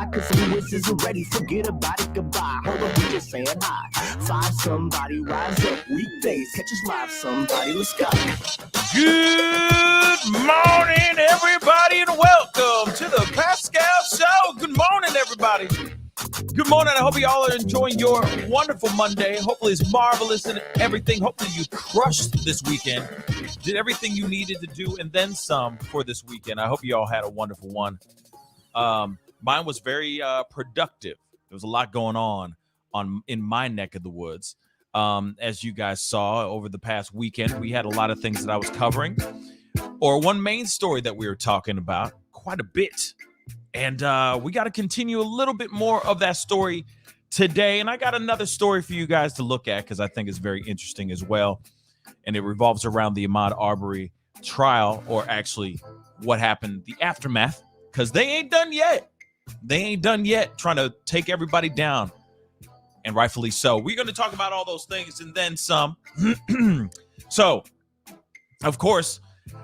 high, cause some wishes are ready. Forget about it, goodbye. Hold on, we just saying hi. Find somebody, rise up. Weekdays, catch us live, somebody. Let's go. Good morning, everybody, and welcome to the Pascal Show. Good morning, everybody. Good morning. I hope you all are enjoying your wonderful Monday. Hopefully it's marvelous and everything. Hopefully you crushed this weekend, did everything you needed to do, and then some for this weekend. I hope you all had a wonderful one. Mine was very productive. There was a lot going on in my neck of the woods. As you guys saw over the past weekend, we had a lot of things that I was covering, or one main story that we were talking about quite a bit. And we got to continue a little bit more of that story today. And I got another story for you guys to look at because I think it's very interesting as well. And it revolves around the Ahmaud Arbery trial, or actually what happened, the aftermath, because they ain't done yet. They ain't done yet trying to take everybody down. And rightfully so. We're going to talk about all those things and then some. So, of course,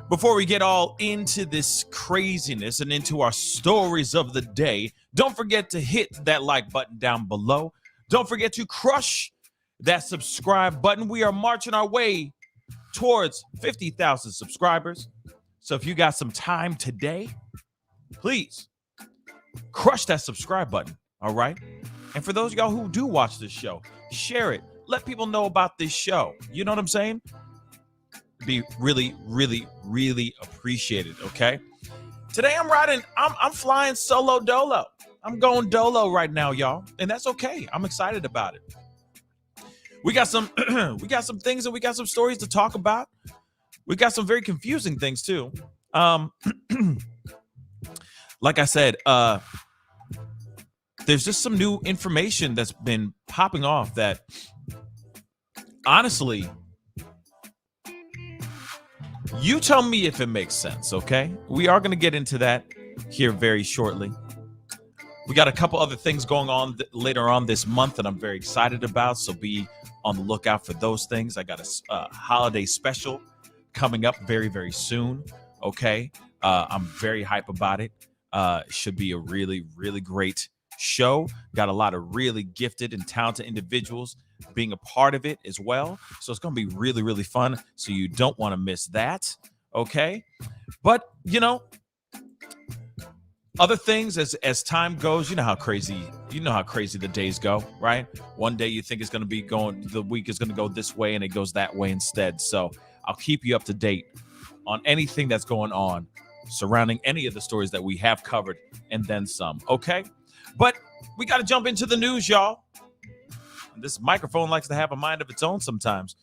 before we get all into this craziness and into our stories of the day, don't forget to hit that like button down below. Don't forget to crush that subscribe button. We are marching our way towards 50,000 subscribers. So if you got some time today, please crush that subscribe button. All right. And for those of y'all who do watch this show, share it. Let people know about this show. You know what I'm saying? Be really, really, really appreciated. Okay. Today I'm flying solo dolo. I'm going dolo right now, y'all. And that's okay. I'm excited about it. We got some things and we got some stories to talk about. We got some very confusing things too. Like I said, there's just some new information that's been popping off that honestly, you tell me if it makes sense, okay? We are going to get into that here very shortly. We got a couple other things going on later on this month that I'm very excited about, so be on the lookout for those things. I got a holiday special coming up very, very soon, okay? I'm very hype about it. It should be a really, really great show. Got a lot of really gifted and talented individuals being a part of it as well. So it's going to be really, really fun. So you don't want to miss that. Okay. But, you know, other things as time goes, you know how crazy the days go, right? One day you think it's going to be the week is going to go this way and it goes that way instead. So I'll keep you up to date on anything that's going on surrounding any of the stories that we have covered and then some. Okay. But we got to jump into the news, y'all. This microphone likes to have a mind of its own sometimes.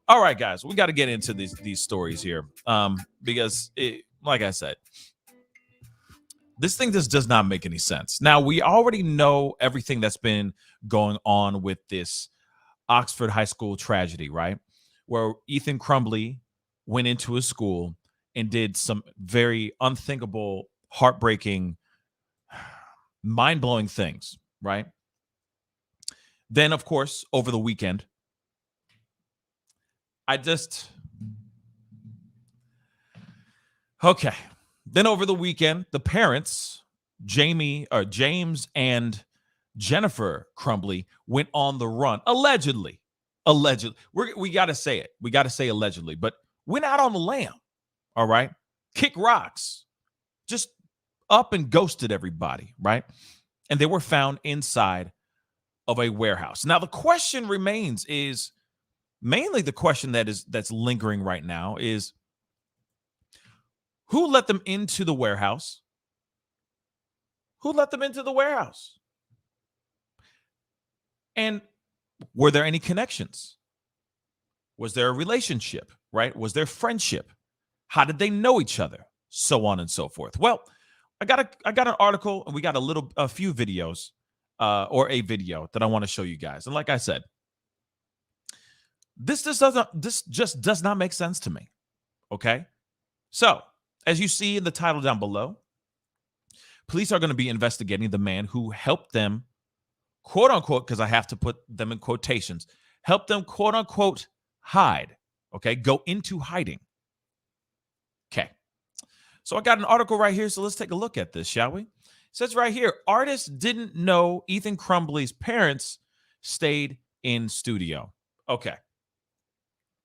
All right, guys, we got to get into these stories here because, like I said, this thing just does not make any sense. Now, we already know everything that's been going on with this Oxford High School tragedy, right? Where Ethan Crumbley went into a school and did some very unthinkable, heartbreaking, mind-blowing things, right? Then, of course, over the weekend, Then over the weekend, the parents, James and Jennifer Crumbley, went on the run. Allegedly. We got to say it. We got to say allegedly, but went out on the lam. All right. Kick rocks. Just up and ghosted everybody, right? And they were found inside of a warehouse. Now, the question remains is mainly the question that's lingering right now is who let them into the warehouse? Who let them into the warehouse? And were there any connections? Was there a relationship, right? Was there friendship? How did they know each other? So on and so forth. Well, I got an article and we got a few videos or a video that I want to show you guys. And like I said, this just does not make sense to me. Okay. So as you see in the title down below, police are going to be investigating the man who helped them, quote unquote, because I have to put them in quotations, help them, quote unquote, hide. Okay. Go into hiding. Okay. So I got an article right here. So let's take a look at this, shall we? says right here, artists didn't know Ethan Crumbley's parents stayed in studio. Okay.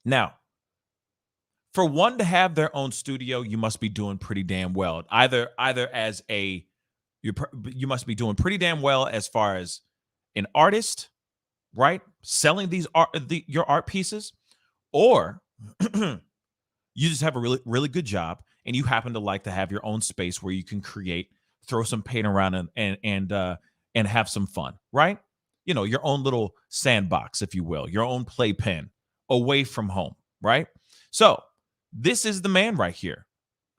Now, for one to have their own studio, you must be doing pretty damn well. Either as you must be doing pretty damn well as far as an artist, right? Selling your art pieces, or you just have a really, really good job and you happen to like to have your own space where you can create, throw some paint around and have some fun, right? You know, your own little sandbox, if you will, your own playpen away from home, right? So this is the man right here.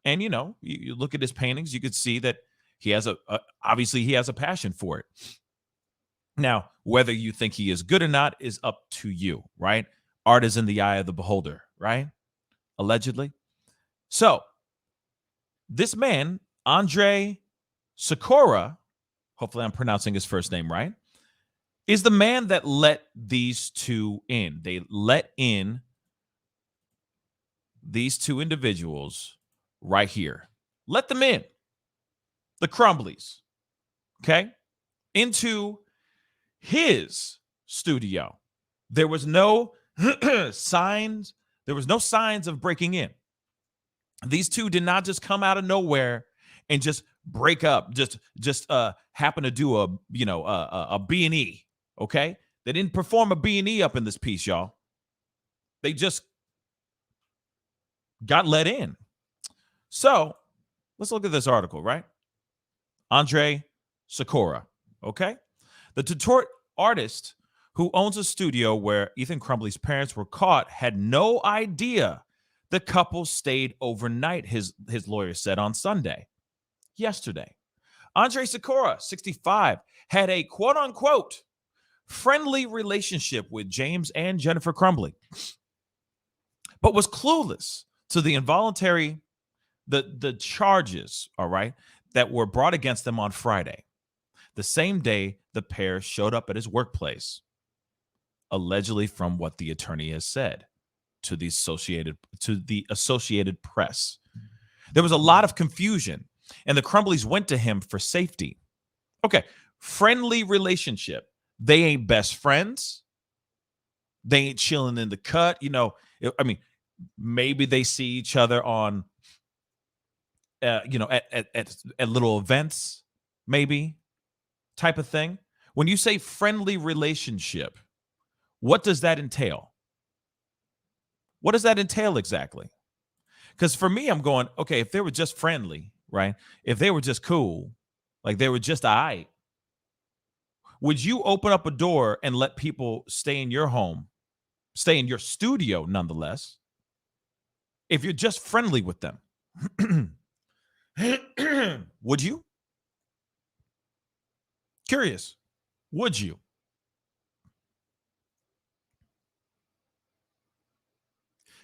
And, you know, you look at his paintings, you could see that he has obviously he has a passion for it. Now, whether you think he is good or not is up to you, right? Art is in the eye of the beholder, right? Allegedly. So this man, Andre Sikora, hopefully I'm pronouncing his first name right, is the man that let these two in. They let in these two individuals right here. Let them in. The Crumbleys, okay, into his studio. There was no signs. There was no signs of breaking in. These two did not just come out of nowhere and just break up. Just happen to do a B&E. Okay, they didn't perform a B&E up in this piece, y'all. They just got let in. So let's look at this article, right? Andre Sikora, okay? The Detroit artist who owns a studio where Ethan Crumbley's parents were caught had no idea the couple stayed overnight, his lawyer said on Sunday, yesterday. Andre Sikora, 65, had a quote-unquote friendly relationship with James and Jennifer Crumbley, but was clueless to the charges, all right, that were brought against them on Friday, the same day the pair showed up at his workplace, allegedly from what the attorney has said to the Associated Press. There was a lot of confusion, and the Crumbleys went to him for safety. Okay, friendly relationship. They ain't best friends. They ain't chilling in the cut. You know, I mean, maybe they see each other on at little events, maybe, type of thing. When you say friendly relationship, what does that entail? What does that entail exactly? Because for me, I'm going, okay, if they were just friendly, right? If they were just cool, like they were just all right, would you open up a door and let people stay in your home, stay in your studio nonetheless, if you're just friendly with them? Would you? Curious. Would you?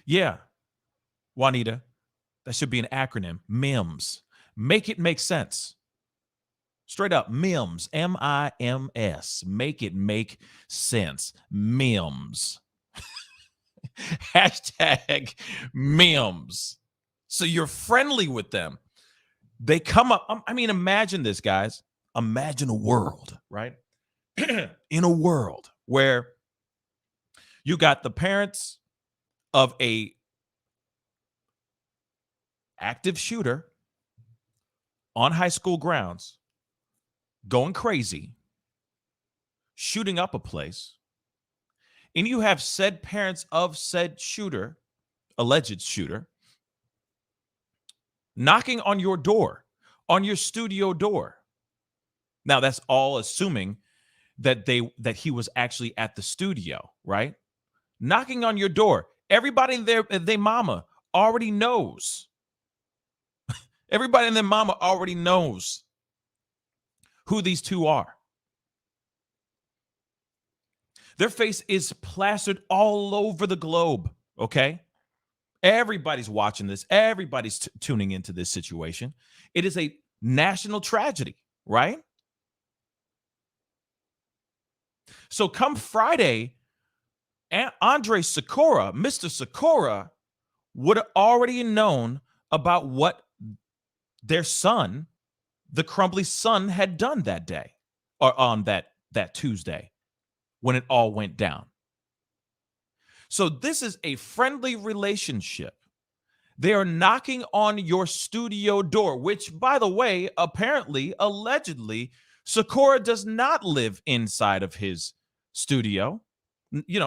Yeah, Juanita, that should be an acronym. MIMS. Make it make sense. Straight up, MIMS. MIMS. Make it make sense. MIMS. Hashtag MIMS. So you're friendly with them. They come up. I mean, imagine this, guys. Imagine a world, right? In a world where you got the parents of a active shooter on high school grounds going crazy, shooting up a place, and you have said parents of said shooter, alleged shooter, knocking on your door, on your studio door. Now, that's all assuming that he was actually at the studio, right? Knocking on your door. Everybody in their mama already knows. Everybody in their mama already knows who these two are. Their face is plastered all over the globe, okay? Everybody's watching this. Everybody's tuning into this situation. It is a national tragedy, right? So come Friday, Andre Sikora, Mr. Sikora, would have already known about what their son, the Crumbly son had done that day, or on that Tuesday when it all went down. So this is a friendly relationship. They are knocking on your studio door, which, by the way, apparently, allegedly, Sakura does not live inside of his studio.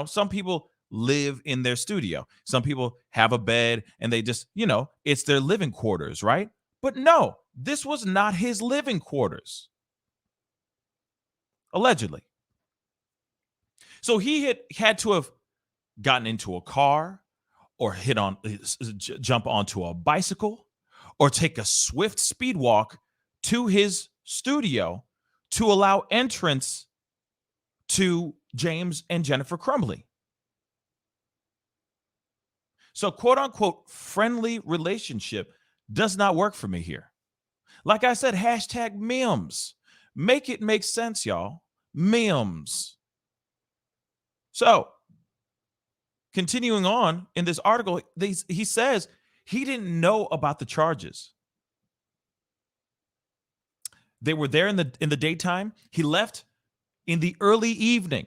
Some people live in their studio. Some people have a bed and they just, it's their living quarters, right? But no, this was not his living quarters. Allegedly. So he had to have gotten into a car or jump onto a bicycle or take a swift speed walk to his studio to allow entrance to James and Jennifer Crumbley. So, quote unquote, friendly relationship does not work for me here. Like I said, hashtag memes. Make it make sense, y'all. Memes. So, continuing on in this article, he says he didn't know about the charges. They were there in the daytime. He left in the early evening.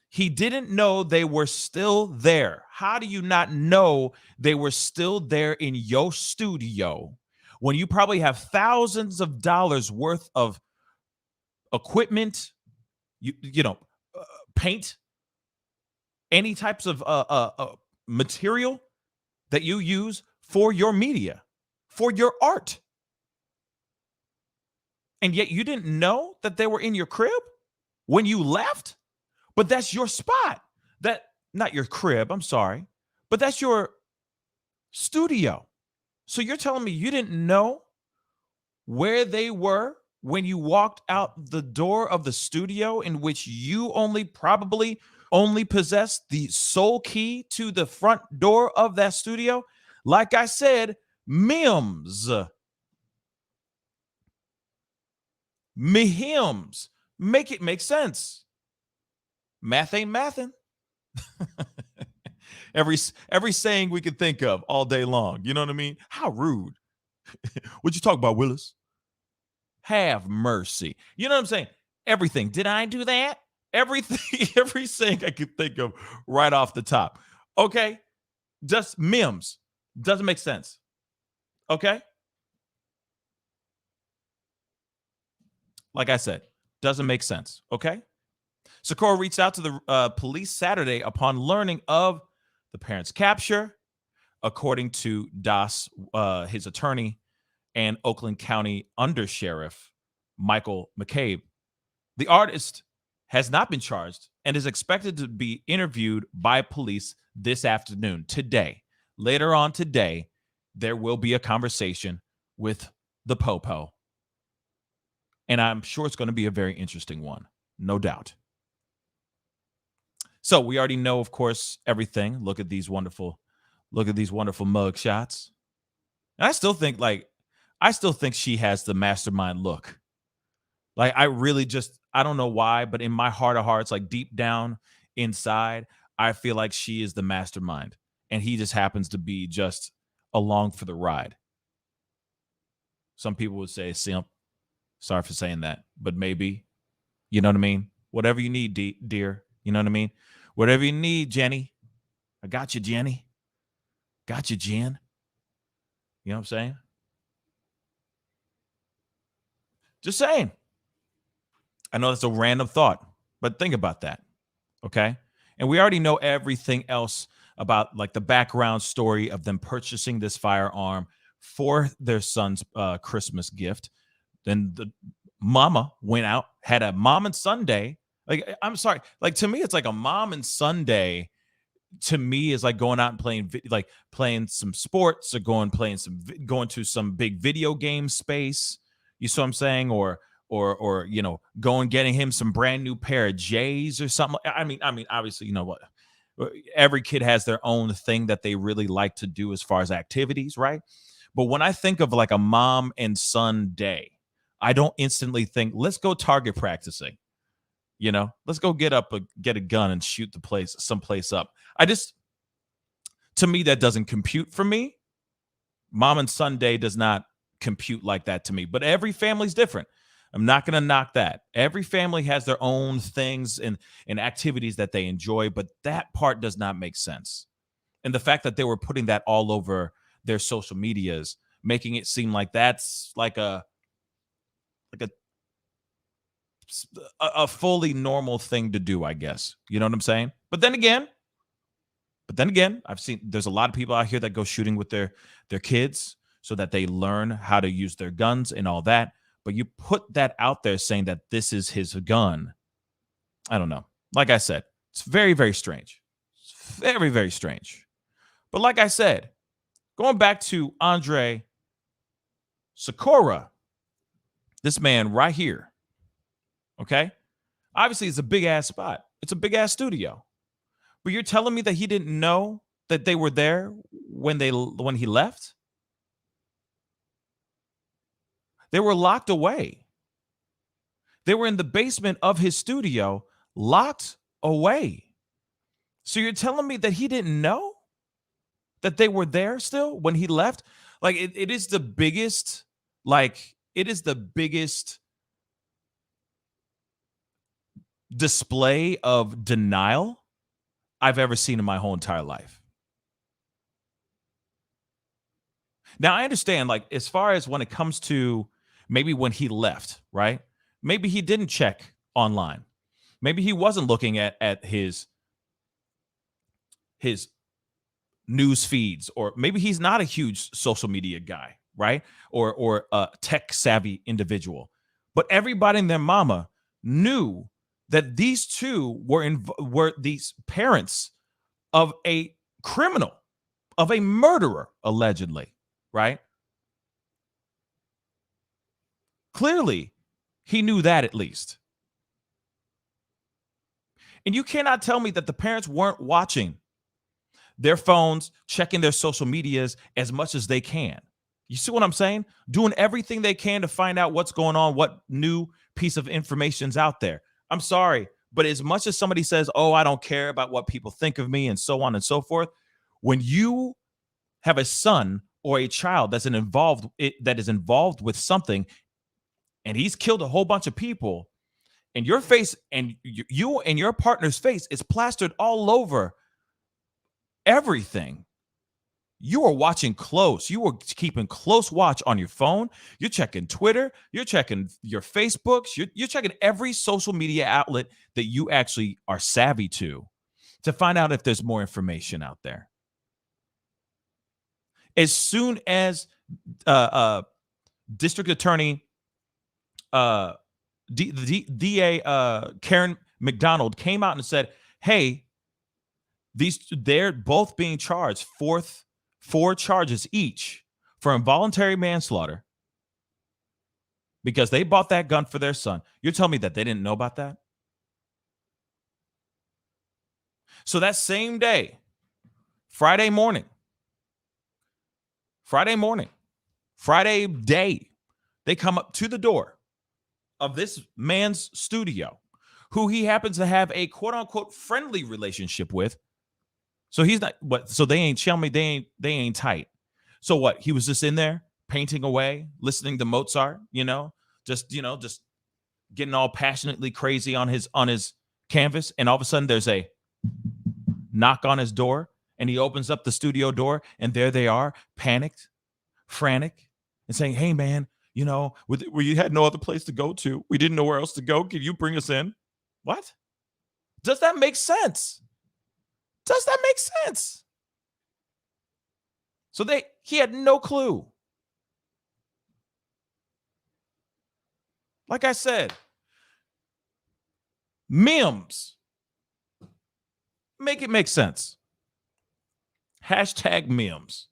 He didn't know they were still there. How do you not know they were still there in your studio when you probably have thousands of dollars worth of equipment, paint, any types of material that you use for your media, for your art? And yet you didn't know that they were in your crib when you left? But that's your spot. Not your crib, I'm sorry, but that's your studio. So you're telling me you didn't know where they were when you walked out the door of the studio in which you probably only possess the sole key to the front door of that studio? Like I said, memes. Memes. Make it make sense. Math ain't mathin'. every saying we could think of all day long. You know what I mean? How rude. What you talk about, Willis? Have mercy. You know what I'm saying? Everything. Did I do that? Everything, every saying I could think of right off the top. Okay? Just memes. Doesn't make sense. Okay? Like I said, doesn't make sense. Okay? Sakura reached out to the police Saturday upon learning of the parents' capture, according to Das, his attorney, and Oakland County Undersheriff Michael McCabe. The artist has not been charged and is expected to be interviewed by police this afternoon. Today, later on today, there will be a conversation with the Popo. And I'm sure it's going to be a very interesting one, no doubt. So we already know, of course, everything. Look at these wonderful mug shots. And I still think she has the mastermind look. Like, I don't know why, but in my heart of hearts, like deep down inside, I feel like she is the mastermind. And he just happens to be just along for the ride. Some people would say simp. Sorry for saying that, but maybe, you know what I mean? Whatever you need, dear. You know what I mean? Whatever you need, Jenny. I got you, Jenny. Got you, Jen. You know what I'm saying? Just saying. I know that's a random thought, but think about that. Okay? And we already know everything else about like the background story of them purchasing this firearm for their son's Christmas gift. Then the mama went out, had a mom and son day. Like, I'm sorry. Like, to me, it's like a mom and son day. To me, is like going out and playing some sports or going to some big video game space. You see what I'm saying? Or going getting him some brand new pair of J's or something. I mean, obviously, you know what? Every kid has their own thing that they really like to do as far as activities, right? But when I think of like a mom and son day, I don't instantly think, let's go target practicing. Let's go get a gun and shoot someplace up. To me, that doesn't compute for me. Mom and son day does not compute like that to me. But every family's different. I'm not going to knock that. Every family has their own things and activities that they enjoy, but that part does not make sense. And the fact that they were putting that all over their social medias, making it seem like that's like a fully normal thing to do, I guess. You know what I'm saying? But then again, I've seen there's a lot of people out here that go shooting with their kids so that they learn how to use their guns and all that. But you put that out there saying that this is his gun. I don't know. Like I said, it's very, very strange. It's very, very strange. But like I said, going back to Andre Sakura, this man right here, okay? Obviously, it's a big-ass spot. It's a big-ass studio. But you're telling me that he didn't know that they were there when he left? They were locked away. They were in the basement of his studio, locked away. So you're telling me that he didn't know that they were there still when he left? Like it is the biggest, display of denial I've ever seen in my whole entire life. Now, I understand, like, as far as when it comes to maybe when he left, right? Maybe he didn't check online. Maybe he wasn't looking at his news feeds, or maybe he's not a huge social media guy, right? Or a tech savvy individual. But everybody and their mama knew that these two were these parents of a criminal, of a murderer, allegedly, right? Clearly, he knew that at least. And you cannot tell me that the parents weren't watching their phones, checking their social medias as much as they can. You see what I'm saying? Doing everything they can to find out what's going on, what new piece of information's out there. I'm sorry, but as much as somebody says, oh, I don't care about what people think of me and so on and so forth, when you have a son or a child that is involved with something, and he's killed a whole bunch of people, and your face and you and your partner's face is plastered all over everything, you are watching close. You are keeping close watch on your phone. You're checking Twitter. You're checking your Facebooks. You're checking every social media outlet that you actually are savvy to find out if there's more information out there. As soon as District Attorney DA Karen McDonald came out and said, hey, they're both being charged four charges each for involuntary manslaughter because they bought that gun for their son. You're telling me that they didn't know about that? So that same day, Friday day, they come up to the door of this man's studio, who he happens to have a quote unquote friendly relationship with. So he's not what? So they ain't tell me they ain't tight. So what? He was just in there painting away, listening to Mozart, just getting all passionately crazy on his canvas, and all of a sudden there's a knock on his door, and he opens up the studio door, and there they are, panicked, frantic, and saying, "Hey man, we had no other place to go to. We didn't know where else to go. Can you bring us in?" What? Does that make sense? Does that make sense? So he had no clue. Like I said, memes. Make it make sense. Hashtag memes.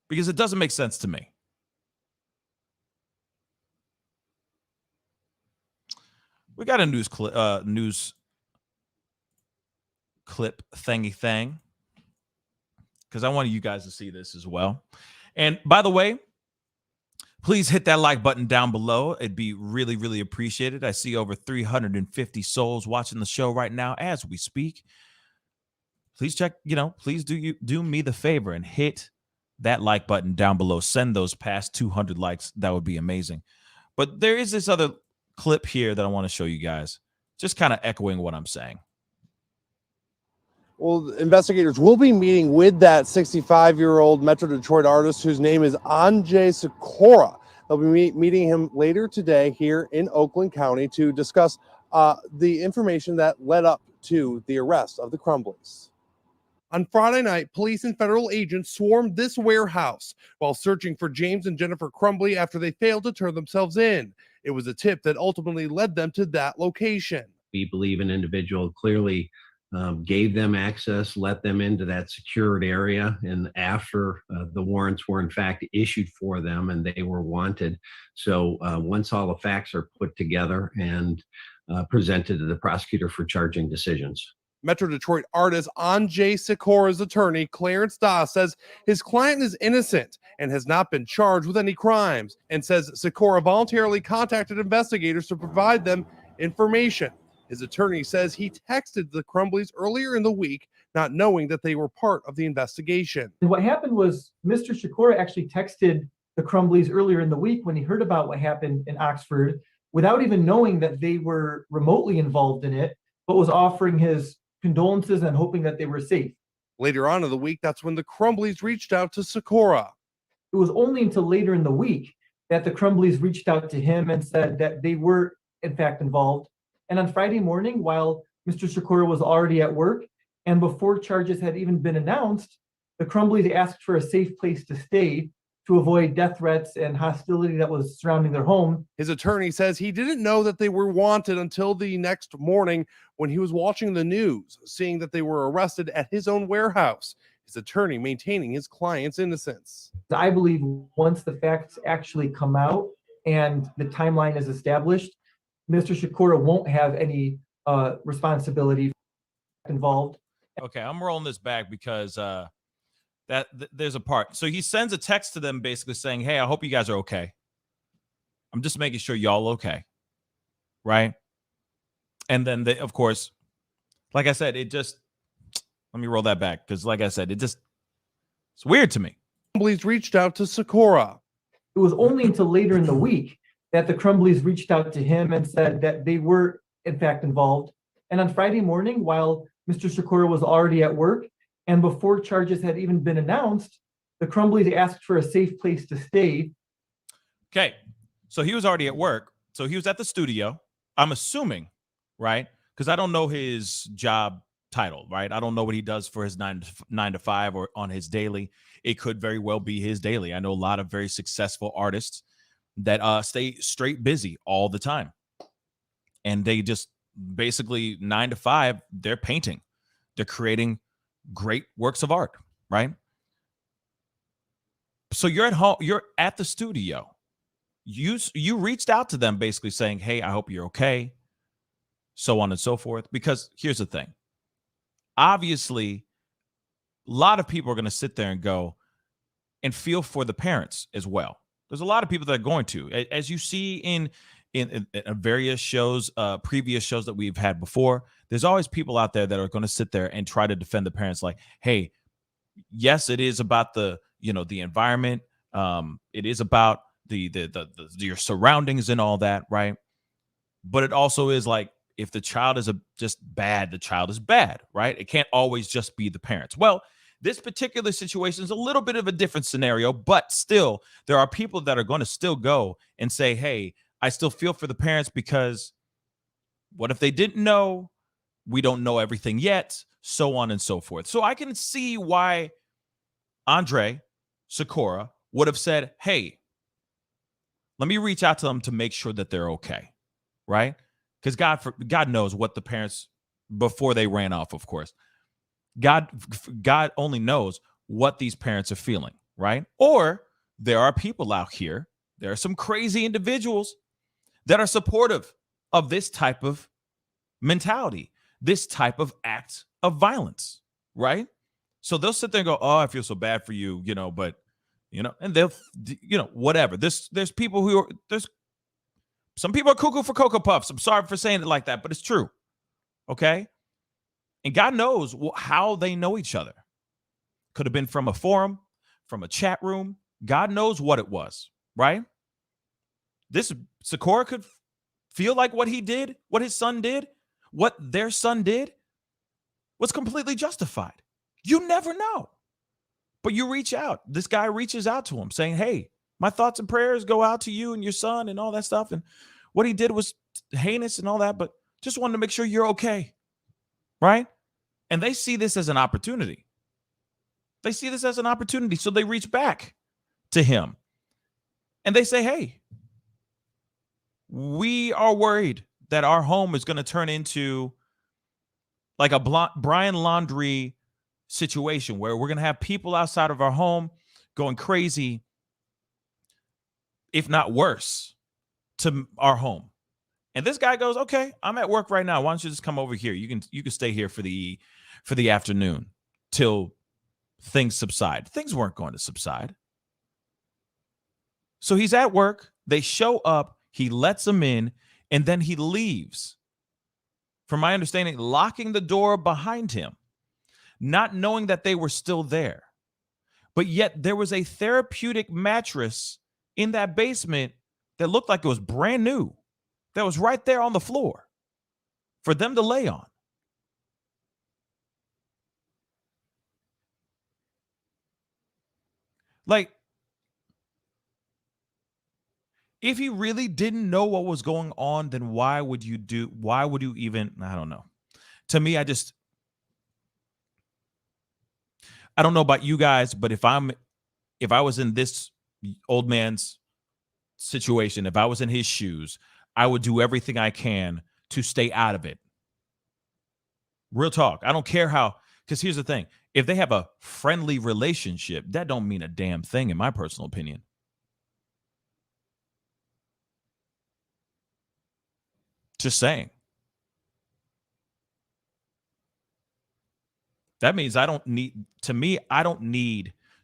Because it doesn't make sense to me. We got a news clip thingy thing, because I wanted you guys to see this as well. And by the way, please hit that like button down below. It'd be really, really appreciated. I see over 350 souls watching the show right now as we speak. Please check, please do me the favor and hit that like button down below. Send those past 200 likes. That would be amazing. But there is this other clip here that I want to show you guys, just kind of echoing what I'm saying. Well, investigators will be meeting with that 65-year-old Metro Detroit artist whose name is Andre Sikora. They'll be meeting him later today here in Oakland County to discuss the information that led up to the arrest of the Crumbleys. On Friday night, police and federal agents swarmed this warehouse while searching for James and Jennifer Crumbley after they failed to turn themselves in. It was a tip that ultimately led them to that location. We believe an individual clearly gave them access, let them into that secured area, and after the warrants were in fact issued for them and they were wanted. So once all the facts are put together and presented to the prosecutor for charging decisions. Metro Detroit artist Andre Sikora's attorney, Clarence Doss, says his client is innocent and has not been charged with any crimes, and says Sikora voluntarily contacted investigators to provide them information. His attorney says he texted the Crumbleys earlier in the week, not knowing that they were part of the investigation. And what happened was Mr. Sikora actually texted the Crumbleys earlier in the week when he heard about what happened in Oxford, without even knowing that they were remotely involved in it, but was offering his condolences and hoping that they were safe. Later on in the week, that's when the Crumbleys reached out to Sikora. It was only until later in the week that the Crumbleys reached out to him and said that they were in fact involved. And on Friday morning, while Mr. Sikora was already at work and before charges had even been announced, the Crumbleys asked for a safe place to stay to avoid death threats and hostility that was surrounding their home. His attorney says he didn't know that they were wanted until the next morning when he was watching the news, seeing that they were arrested at his own warehouse. His attorney maintaining his client's innocence. I believe once the facts actually come out and the timeline is established, Mr. Sikora won't have any responsibility involved. Okay, I'm rolling this back because there's a part. So he sends a text to them basically saying, hey, I hope you guys are okay. I'm just making sure y'all okay. Right? And then, they, of course, like I said, let me roll that back because like I said, it's weird to me. Crumbleys reached out to Sikora. It was only until later in the week that the Crumbleys reached out to him and said that they were in fact involved. And on Friday morning, while Mr. Sikora was already at work and before charges had even been announced, the Crumbleys asked for a safe place to stay. Okay, so he was already at work. So he was at the studio, I'm assuming, right? Because I don't know his job title, right? I don't know what he does for his 9 to 5 or on his daily. It could very well be his daily. I know a lot of very successful artists that stay straight busy all the time. And they just basically 9 to 5, they're painting. They're creating great works of art, right? So you're at home, you're at the studio. You reached out to them basically saying, hey, I hope you're okay, so on and so forth. Because here's the thing. Obviously, a lot of people are going to sit there and go and feel for the parents as well. There's a lot of people that are going to, as you see in various shows, previous shows that we've had before. There's always people out there that are going to sit there and try to defend the parents. Like, hey, yes, it is about the environment. It is about your surroundings and all that, right? But it also is like, if the child is just bad, the child is bad, right? It can't always just be the parents. Well, this particular situation is a little bit of a different scenario, but still, there are people that are going to still go and say, hey, I still feel for the parents because what if they didn't know? We don't know everything yet, so on and so forth. So I can see why Andre Sikora would have said, hey, let me reach out to them to make sure that they're okay, right? Because God knows what the parents, before they ran off, of course, God only knows what these parents are feeling, right? Or there are people out here, there are some crazy individuals that are supportive of this type of mentality, this type of act of violence, right? So they'll sit there and go, oh, I feel so bad for you, but, and they'll, whatever. There's people who are, some people are cuckoo for Cocoa Puffs. I'm sorry for saying it like that, but it's true. Okay? And God knows how they know each other. Could have been from a forum, from a chat room. God knows what it was, right? This Socorro could feel like what he did, what his son did, what their son did was completely justified. You never know. But you reach out. This guy reaches out to him saying, hey, my thoughts and prayers go out to you and your son and all that stuff. And what he did was heinous and all that, but just wanted to make sure you're okay, right? And they see this as an opportunity. They see this as an opportunity. So they reach back to him and they say, hey, we are worried that our home is going to turn into like a Brian Laundrie situation where we're going to have people outside of our home going crazy, if not worse, to our home. And this guy goes, okay, I'm at work right now. Why don't you just come over here? You can stay here for the afternoon till things subside. Things weren't going to subside. So he's at work. They show up. He lets them in, and then he leaves. From my understanding, locking the door behind him, not knowing that they were still there. But yet there was a therapeutic mattress in that basement that looked like it was brand new, that was right there on the floor for them to lay on. Like, if you really didn't know what was going on, then why would you even, I don't know. To me, I don't know about you guys, but if I was in this old man's situation, if I was in his shoes, I would do everything I can to stay out of it. Real talk. I don't care how, because here's the thing. If they have a friendly relationship, that don't mean a damn thing, in my personal opinion. Just saying. That means I don't need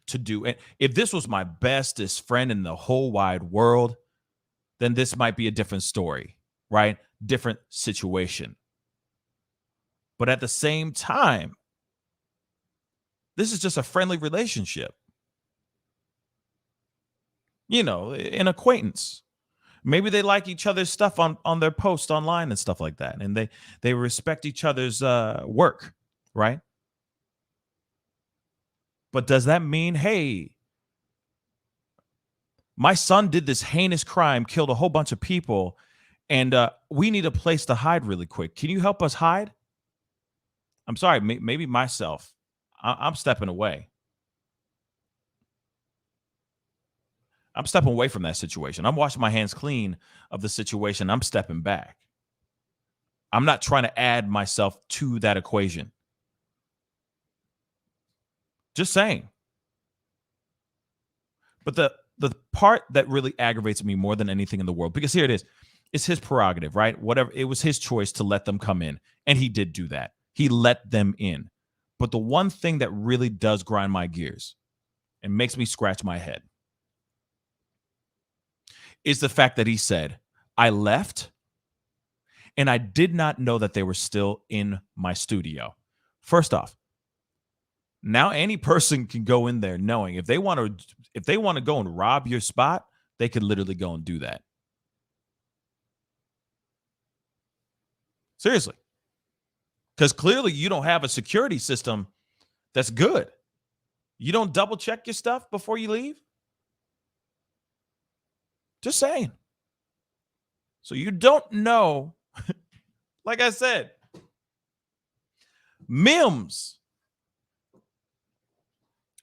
to do it. If this was my bestest friend in the whole wide world, then this might be a different story, right? Different situation. But at the same time, this is just a friendly relationship. You know, an acquaintance. Maybe they like each other's stuff on their posts online and stuff like that. And they respect each other's work, right? But does that mean, hey, my son did this heinous crime, killed a whole bunch of people, and we need a place to hide really quick. Can you help us hide? I'm sorry, maybe myself. I'm stepping away. I'm stepping away from that situation. I'm washing my hands clean of the situation. I'm stepping back. I'm not trying to add myself to that equation. Just saying. But the part that really aggravates me more than anything in the world, because here it is, it's his prerogative, right? Whatever, it was his choice to let them come in, and he did do that. He let them in. But the one thing that really does grind my gears and makes me scratch my head is the fact that he said, I left and I did not know that they were still in my studio. First off, now any person can go in there knowing if they want to go and rob your spot, they could literally go and do that. Seriously. Because clearly you don't have a security system that's good. You don't double check your stuff before you leave. Just saying. So you don't know, like I said, Mims.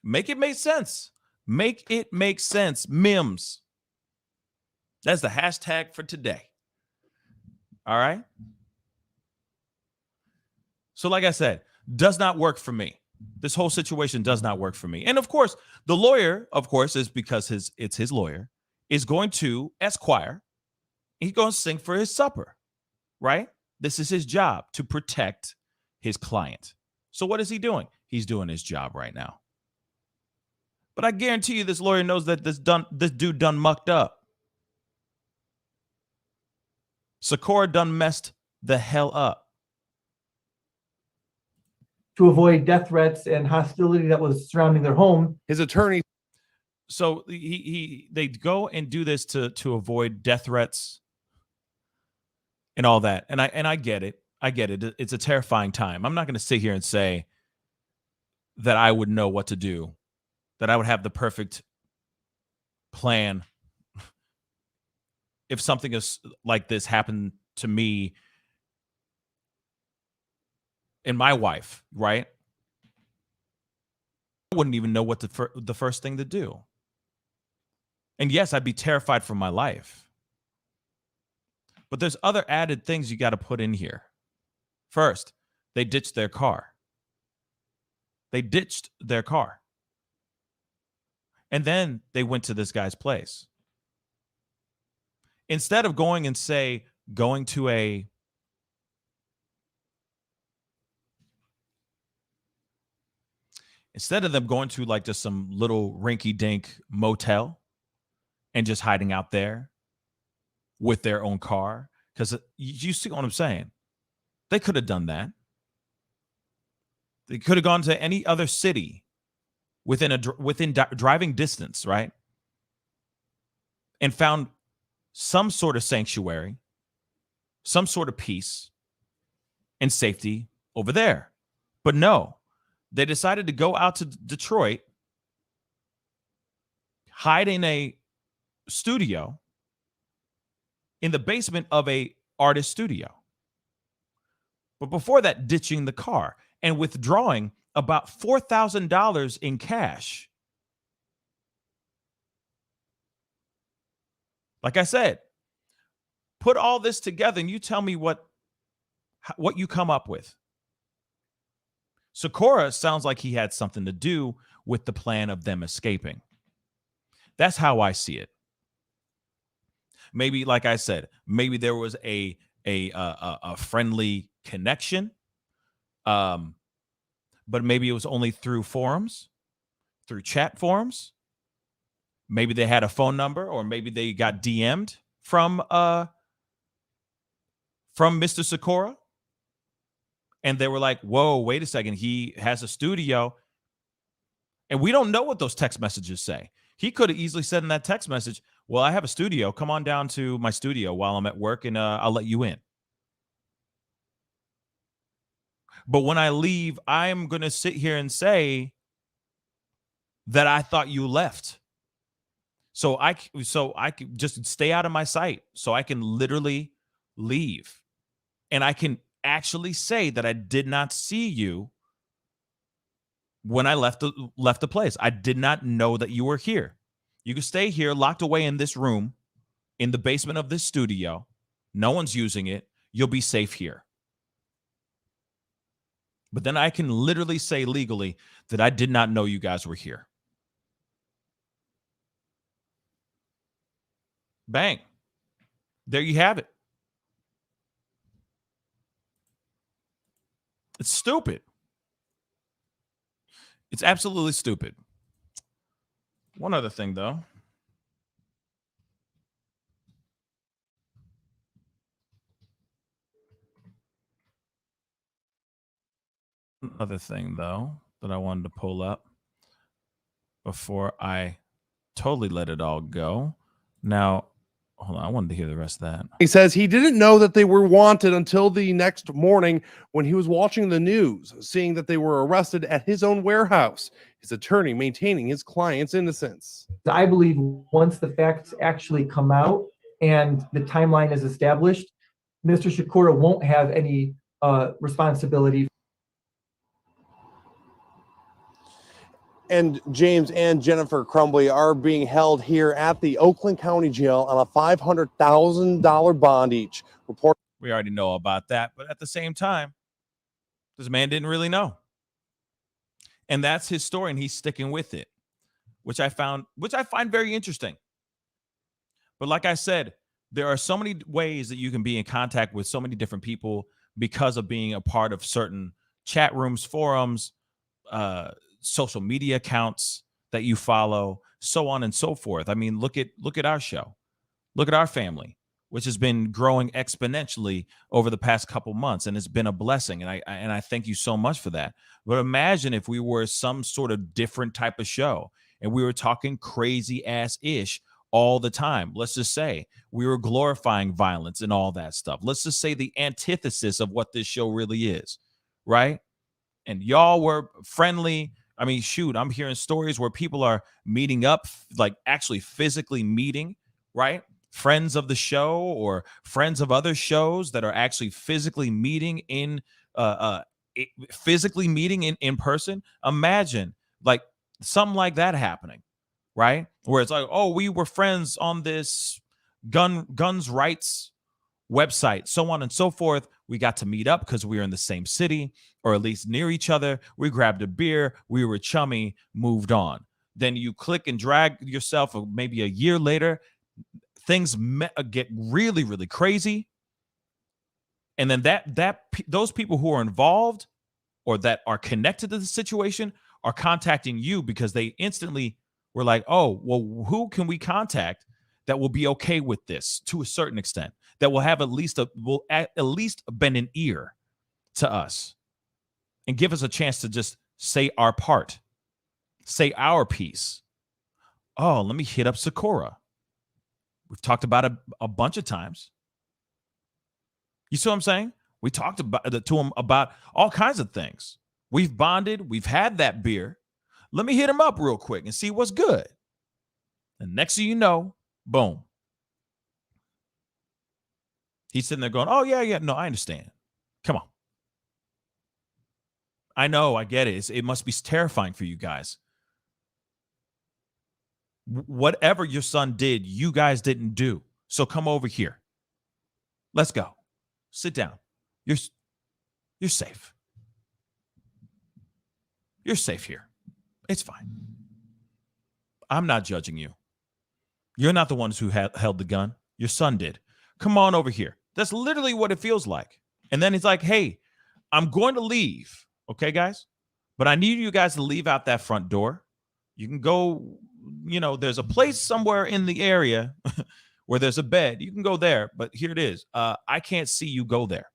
Make it make sense. Make it make sense. Mims. That's the hashtag for today. All right. So like I said, does not work for me. This whole situation does not work for me. And of course, the lawyer, of course, is because it's his lawyer, is going to Esquire. He's going to sing for his supper, right? This is his job, to protect his client. So what is he doing? He's doing his job right now. But I guarantee you this lawyer knows that this dude done mucked up. Socorro done messed the hell up. To avoid death threats and hostility that was surrounding their home, His attorney So they go and do this to avoid death threats and all that. And I get it. I get it. It's a terrifying time. I'm not going to sit here and say that I would know what to do, that I would have the perfect plan if something is like this happened to me and my wife, right? I wouldn't even know what the first thing to do. And yes, I'd be terrified for my life. But there's other added things you got to put in here. First, they ditched their car. They ditched their car. And then they went to this guy's place. Instead of going and going to instead of them going to like just some little rinky-dink motel and just hiding out there with their own car, because you see what I'm saying? They could have done that. They could have gone to any other city within driving distance, right? And found some sort of sanctuary, some sort of peace and safety over there. But no, they decided to go out to Detroit, hide in a studio in the basement of a artist studio. But before that, ditching the car and withdrawing about $4,000 in cash. Like I said, put all this together and you tell me what you come up with. Sikora sounds like he had something to do with the plan of them escaping. That's how I see it. Maybe, like I said, maybe there was a friendly connection, but maybe it was only through forums, through chat forums. Maybe they had a phone number, or maybe they got DM'd from Mr. Sikora, and they were like, "Whoa, wait a second, he has a studio," and we don't know what those text messages say. He could have easily said in that text message, "Well, I have a studio. Come on down to my studio while I'm at work, and I'll let you in. But when I leave, I'm going to sit here and say that I thought you left. So I could just stay out of my sight, so I can literally leave. And I can actually say that I did not see you when I left the place. I did not know that you were here. You can stay here locked away in this room in the basement of this studio. No one's using it. You'll be safe here." But then I can literally say legally that I did not know you guys were here. Bang. There you have it. It's stupid. It's absolutely stupid. One other thing, though. Another thing, though, that I wanted to pull up before I totally let it all go. Now, hold on. I wanted to hear the rest of that. He says he didn't know that they were wanted until the next morning when he was watching the news, seeing that they were arrested at his own warehouse. His attorney maintaining his client's innocence. I believe once the facts actually come out and the timeline is established, Mr. Sikora won't have any responsibility. And James and Jennifer Crumbley are being held here at the Oakland County Jail on a $500,000 bond each. We already know about that, but at the same time, this man didn't really know. And that's his story, and he's sticking with it, which I find very interesting. But like I said, there are so many ways that you can be in contact with so many different people because of being a part of certain chat rooms, forums, social media accounts that you follow, so on and so forth. I mean, look at our show. Look at our family, which has been growing exponentially over the past couple months, and it's been a blessing. And I thank you so much for that. But imagine if we were some sort of different type of show, and we were talking crazy ass ish all the time. Let's just say we were glorifying violence and all that stuff. Let's just say the antithesis of what this show really is, right? And y'all were friendly. I mean, shoot, I'm hearing stories where people are meeting up, like actually physically meeting, right? Friends of the show or friends of other shows that are actually physically meeting in person. Imagine like something like that happening, right? Where it's like, oh, we were friends on this guns rights website, so on and so forth. We got to meet up because we were in the same city or at least near each other. We grabbed a beer. We were chummy, moved on. Then you click and drag yourself maybe a year later. Things get really, really crazy. And then those people who are involved or that are connected to the situation are contacting you because they instantly were like, oh, well, who can we contact that will be okay with this to a certain extent, that will have at least bend an ear to us and give us a chance to just say our part, say our piece. Oh, let me hit up Sakura. We've talked about it a bunch of times. You see what I'm saying? We talked to him about all kinds of things. We've bonded. We've had that beer. Let me hit him up real quick and see what's good. And next thing you know, boom. He's sitting there going, oh, yeah. No, I understand. Come on. I know. I get it. It must be terrifying for you guys. Whatever your son did, you guys didn't do. So come over here. Let's go. Sit down. You're safe. You're safe here. It's fine. I'm not judging you. You're not the ones who held the gun. Your son did. Come on over here. That's literally what it feels like. And then he's like, hey, I'm going to leave. Okay, guys? But I need you guys to leave out that front door. You can go, there's a place somewhere in the area where there's a bed. You can go there, but here it is. I can't see you go there.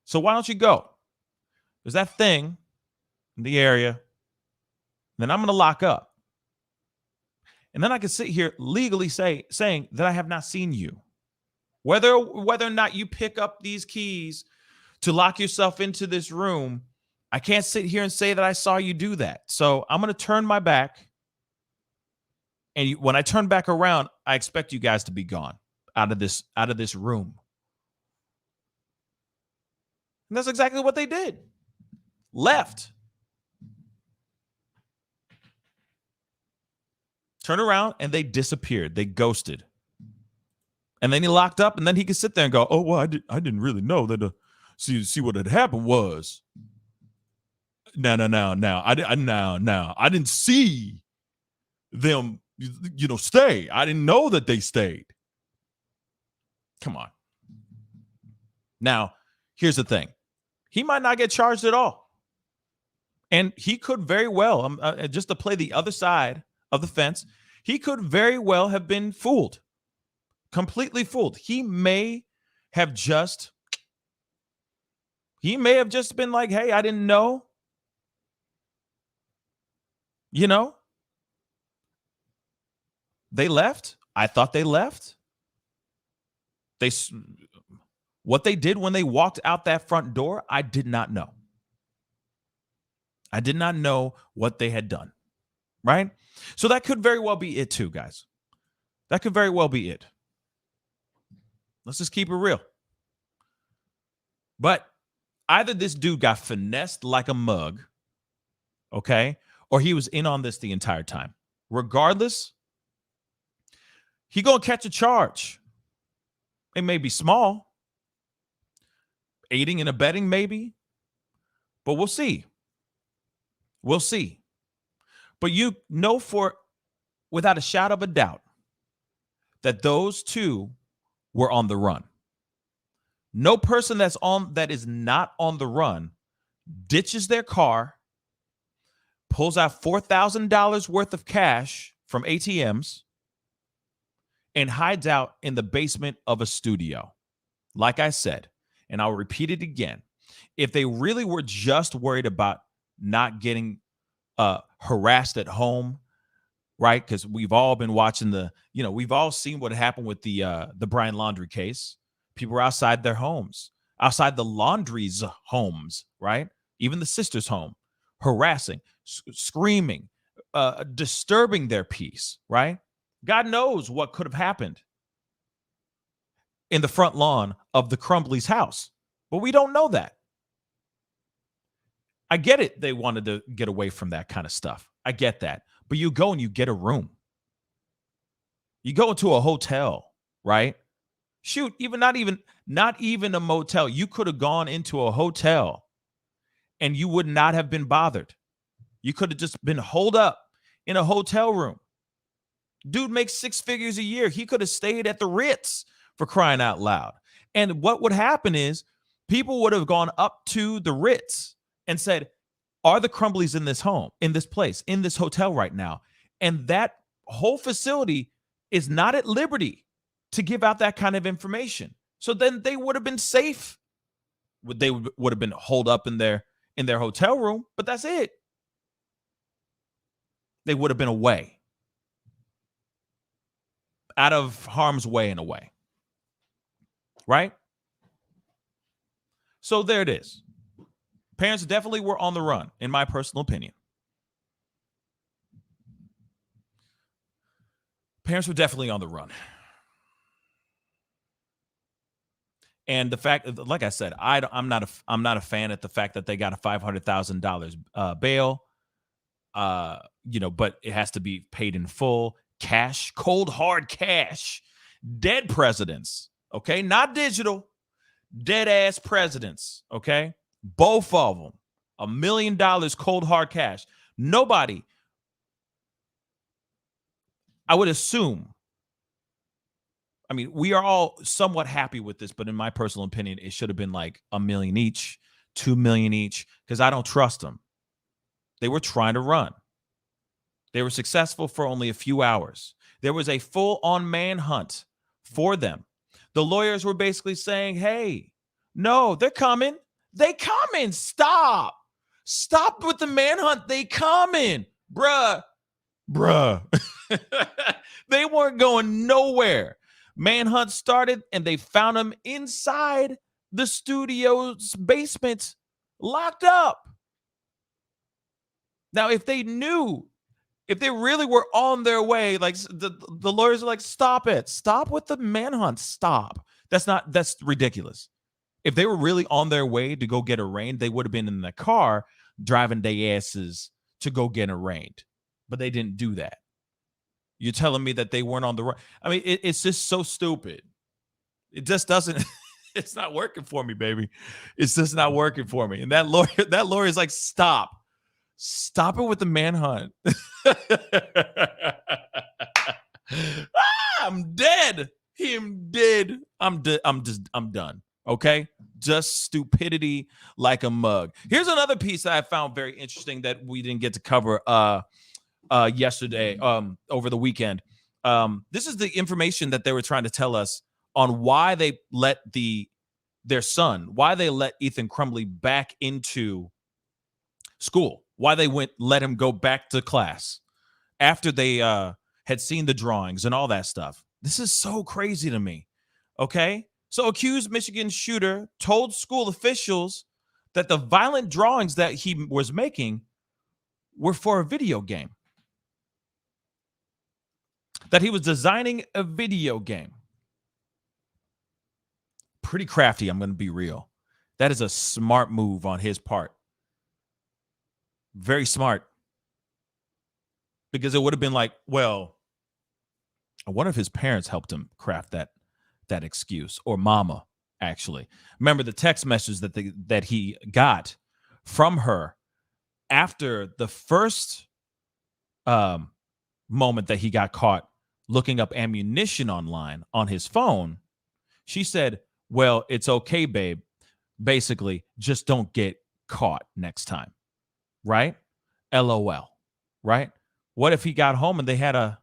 So why don't you go? There's that thing in the area. Then I'm going to lock up. And then I can sit here legally saying that I have not seen you. Whether or not you pick up these keys to lock yourself into this room, I can't sit here and say that I saw you do that. So I'm going to turn my back. And when I turn back around, I expect you guys to be gone out of this room. And that's exactly what they did. Left. Turned around and they disappeared. They ghosted. And then he locked up, and then he could sit there and go, oh, well, I didn't really know that. See what had happened was. No. I didn't see them, stay. I didn't know that they stayed. Come on. Now, here's the thing. He might not get charged at all. And he could very well, just to play the other side of the fence, he could very well have been fooled. Completely fooled. He may have just been like, hey, I didn't know. They left. I thought they left. What they did when they walked out that front door, I did not know. I did not know what they had done. Right? So that could very well be it too, guys. That could very well be it. Let's just keep it real. But either this dude got finessed like a mug, okay, or he was in on this the entire time. Regardless, he gonna catch a charge. It may be small. Aiding and abetting, maybe. But we'll see. We'll see. But you know without a shadow of a doubt that those two were on the run. No person that is not on the run ditches their car, pulls out $4,000 worth of cash from ATMs, and hides out in the basement of a studio. Like I said, and I'll repeat it again. If they really were just worried about not getting harassed at home, right? Because we've all been watching we've all seen what happened with the Brian Laundrie case. People were outside their homes, outside the Laundrie's homes, right? Even the sister's home, harassing, screaming, disturbing their peace, right? God knows what could have happened in the front lawn of the Crumbleys' house, but we don't know that. I get it. They wanted to get away from that kind of stuff. I get that. But you go and you get a room. You go into a hotel, right? Shoot, not even a motel. You could have gone into a hotel and you would not have been bothered. You could have just been holed up in a hotel room. Dude makes 6 figures a year. He could have stayed at the Ritz, for crying out loud. And what would happen is people would have gone up to the Ritz and said, are the Crumbleys in this home, in this place, in this hotel right now? And that whole facility is not at liberty to give out that kind of information. So then they would have been safe. They would have been holed up in their hotel room, but that's it. They would have been away, out of harm's way in a way. Right? So there it is. Parents definitely were on the run, in my personal opinion. Parents were definitely on the run. And the fact, like I said, I'm not a fan at the fact that they got a $500,000 bail. But it has to be paid in full, cash, cold hard cash. Dead presidents, okay, not digital. Dead ass presidents, okay, both of them, $1 million cold hard cash. Nobody, I would assume. I mean, we are all somewhat happy with this, but in my personal opinion, it should have been like $1 million each, $2 million each, because I don't trust them. They were trying to run. They were successful for only a few hours. There was a full-on manhunt for them. The lawyers were basically saying, hey, no, they're coming. They coming. Stop. Stop with the manhunt. They coming. Bruh. They weren't going nowhere. Manhunt started and they found him inside the studio's basement, locked up. Now, if they really were on their way, like the lawyers are like, stop it. Stop with the manhunt. Stop. That's ridiculous. If they were really on their way to go get arraigned, they would have been in the car driving their asses to go get arraigned. But they didn't do that. You're telling me that they weren't on the run? I mean, it's just so stupid. It just doesn't. It's not working for me, baby. It's just not working for me. And that lawyer is like, stop it with the manhunt. I'm dead. I'm dead. I'm done. Okay. Just stupidity like a mug. Here's another piece that I found very interesting that we didn't get to cover yesterday, over the weekend. This is the information that they were trying to tell us on why they let why they let Ethan Crumbley back into school, why they let him go back to class after they had seen the drawings and all that stuff. This is so crazy to me. Okay. So accused Michigan shooter told school officials that the violent drawings that he was making were for a video game. That he was designing a video game. Pretty crafty, I'm going to be real. That is a smart move on his part. Very smart. Because it would have been like, well, I wonder if his parents helped him craft that excuse, or mama, actually. Remember the text message that he got from her after the first moment that he got caught looking up ammunition online on his phone. She said, well, it's okay, babe. Basically, just don't get caught next time. Right? LOL. Right? What if he got home and they had a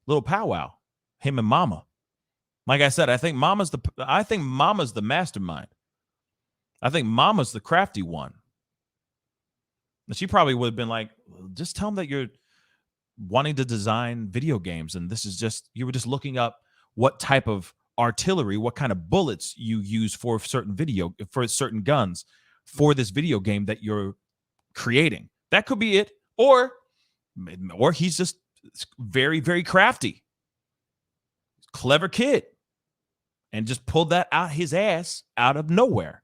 little powwow, him and mama? Like I said, I think mama's the mastermind. I think mama's the crafty one. She probably would have been like, just tell him that you're wanting to design video games. And this is just, you were just looking up what type of artillery, what kind of bullets you use for certain guns for this video game that you're creating. That could be it. Or he's just very, very crafty, clever kid, and just pulled that out his ass out of nowhere.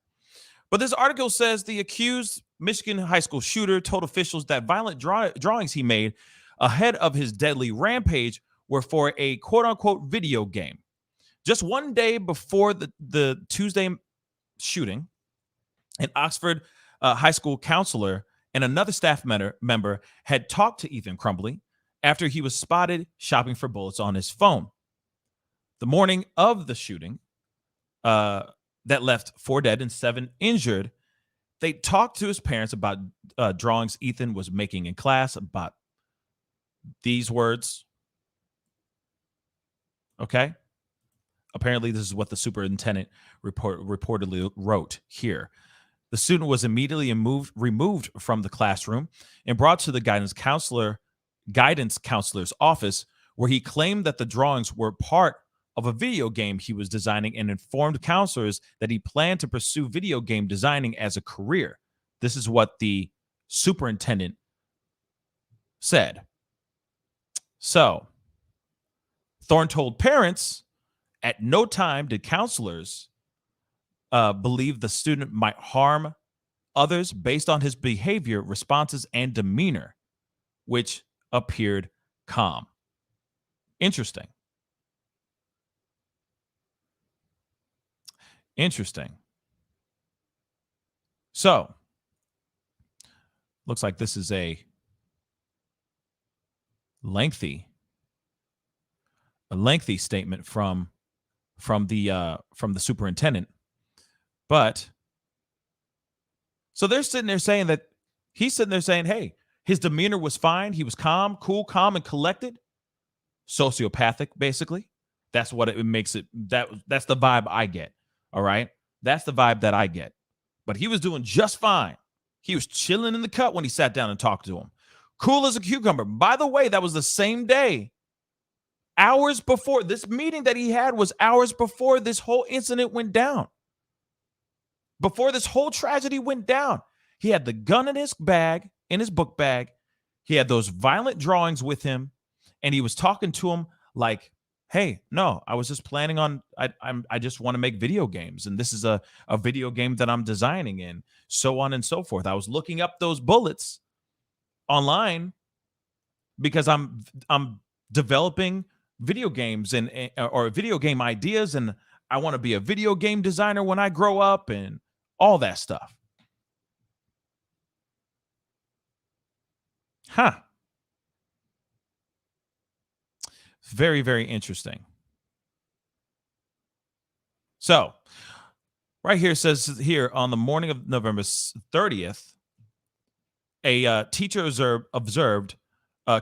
But this article says the accused Michigan high school shooter told officials that violent drawings he made ahead of his deadly rampage were for a quote-unquote video game. Just one day before the Tuesday shooting, an Oxford high school counselor and another staff member had talked to Ethan Crumbley after he was spotted shopping for bullets on his phone. The morning of the shooting that left 4 dead and 7 injured, they talked to his parents about drawings Ethan was making in class about these words. Okay? Apparently, this is what the superintendent reportedly wrote here. The student was immediately removed from the classroom and brought to the guidance counselor's office, where he claimed that the drawings were part of a video game he was designing and informed counselors that he planned to pursue video game designing as a career. This is what the superintendent said. So, Thorne told parents, at no time did counselors believe the student might harm others based on his behavior, responses, and demeanor, which appeared calm. Interesting. So, looks like this is a lengthy statement from the superintendent. But so they're sitting there saying that he's sitting there saying, hey, his demeanor was fine. He was calm and collected. Sociopathic, basically. That's what it makes it. That's the vibe I get. All right. That's the vibe that I get. But he was doing just fine. He was chilling in the cut when he sat down and talked to him. Cool as a cucumber. By the way, that was the same day. Hours before this meeting that he had was hours before this whole incident went down. Before this whole tragedy went down. He had the gun in his bag, in his book bag. He had those violent drawings with him. And he was talking to him like, hey, no, I was just planning on, I just want to make video games. And this is a video game that I'm designing, and so on and so forth. I was looking up those bullets online because I'm developing video games or video game ideas, and I want to be a video game designer when I grow up and all that stuff. Huh. Very, very interesting. So, right here says here on the morning of November 30th, a teacher observed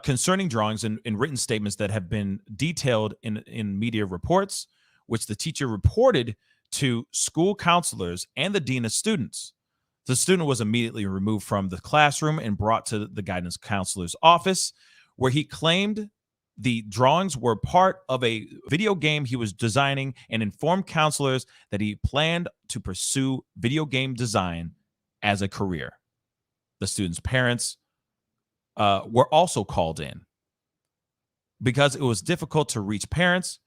concerning drawings and written statements that have been detailed in media reports, which the teacher reported to school counselors and the dean of students. The student was immediately removed from the classroom and brought to the guidance counselor's office, where he claimed the drawings were part of a video game he was designing and informed counselors that he planned to pursue video game design as a career. The student's parents were also called in. Because it was difficult to reach parents,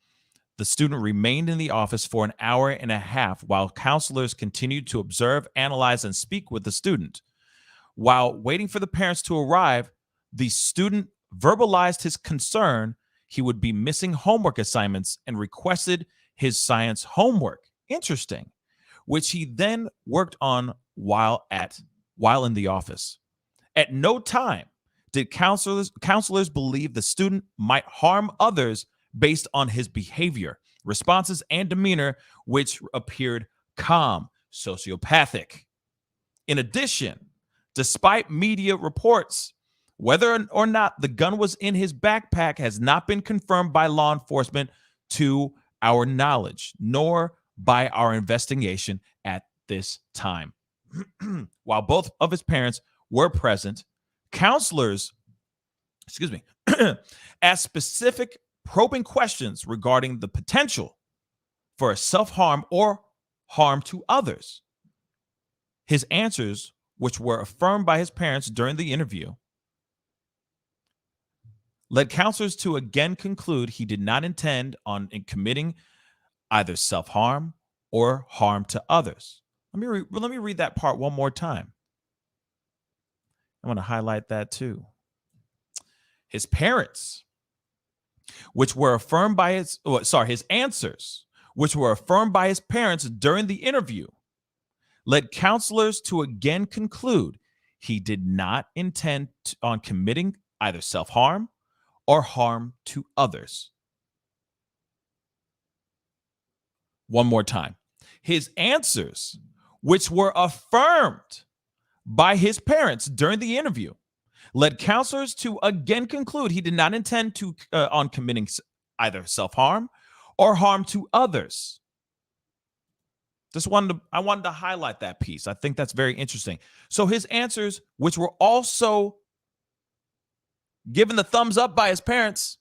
the student remained in the office for an hour and a half while counselors continued to observe, analyze, and speak with the student. While waiting for the parents to arrive, the student verbalized his concern he would be missing homework assignments and requested his science homework. Interesting. Which he then worked on while in the office. At no time did counselors believe the student might harm others based on his behavior, responses, and demeanor, which appeared calm, sociopathic. In addition, despite media reports, whether or not the gun was in his backpack has not been confirmed by law enforcement to our knowledge, nor by our investigation at this time. While both of his parents were present, counselors, asked specific probing questions regarding the potential for self-harm or harm to others. His answers, which were affirmed by his parents during the interview, led counselors to again conclude he did not intend on committing either self-harm or harm to others. Let me read that part one more time. I want to highlight that too. His parents, which were affirmed by his answers, which were affirmed by his parents during the interview, led counselors to again conclude he did not intend on committing either self-harm or harm to others. One more time. His answers, which were affirmed by his parents during the interview, led counselors to again conclude he did not intend on committing either self-harm or harm to others. I wanted to highlight that piece. I think that's very interesting. So his answers, which were also given the thumbs up by his parents,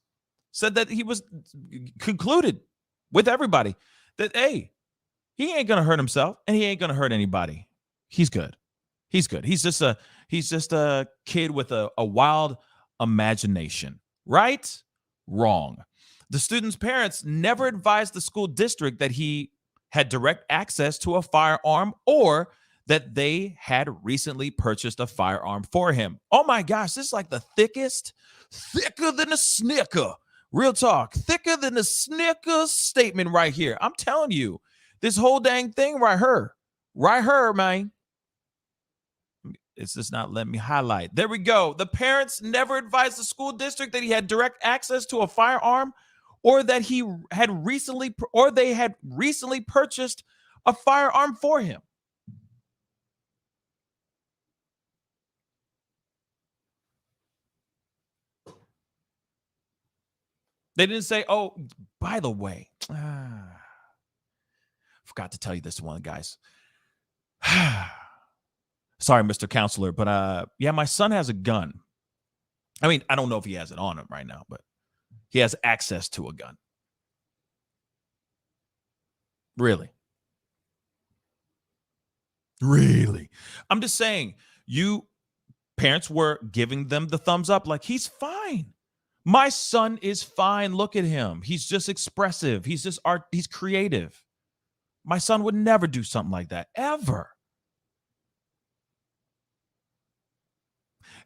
said that he was concluded with everybody that, hey, he ain't going to hurt himself and he ain't going to hurt anybody. He's good. He's good. He's just a kid with a wild imagination. Right? Wrong. The student's parents never advised the school district that he had direct access to a firearm or that they had recently purchased a firearm for him. Oh my gosh, this is like the thicker than a snicker. Real talk, thicker than a snicker statement right here. I'm telling you, this whole dang thing right here, man. It's just not letting me highlight. There we go. The parents never advised the school district that he had direct access to a firearm or that they had recently purchased a firearm for him. They didn't say, oh, by the way, forgot to tell you this one, guys. Sorry, Mr. Counselor, but yeah, my son has a gun. I mean, I don't know if he has it on him right now, but he has access to a gun. Really? I'm just saying, you parents were giving them the thumbs up like, he's fine. My son is fine. Look at him. He's just expressive. He's just he's creative. My son would never do something like that, ever.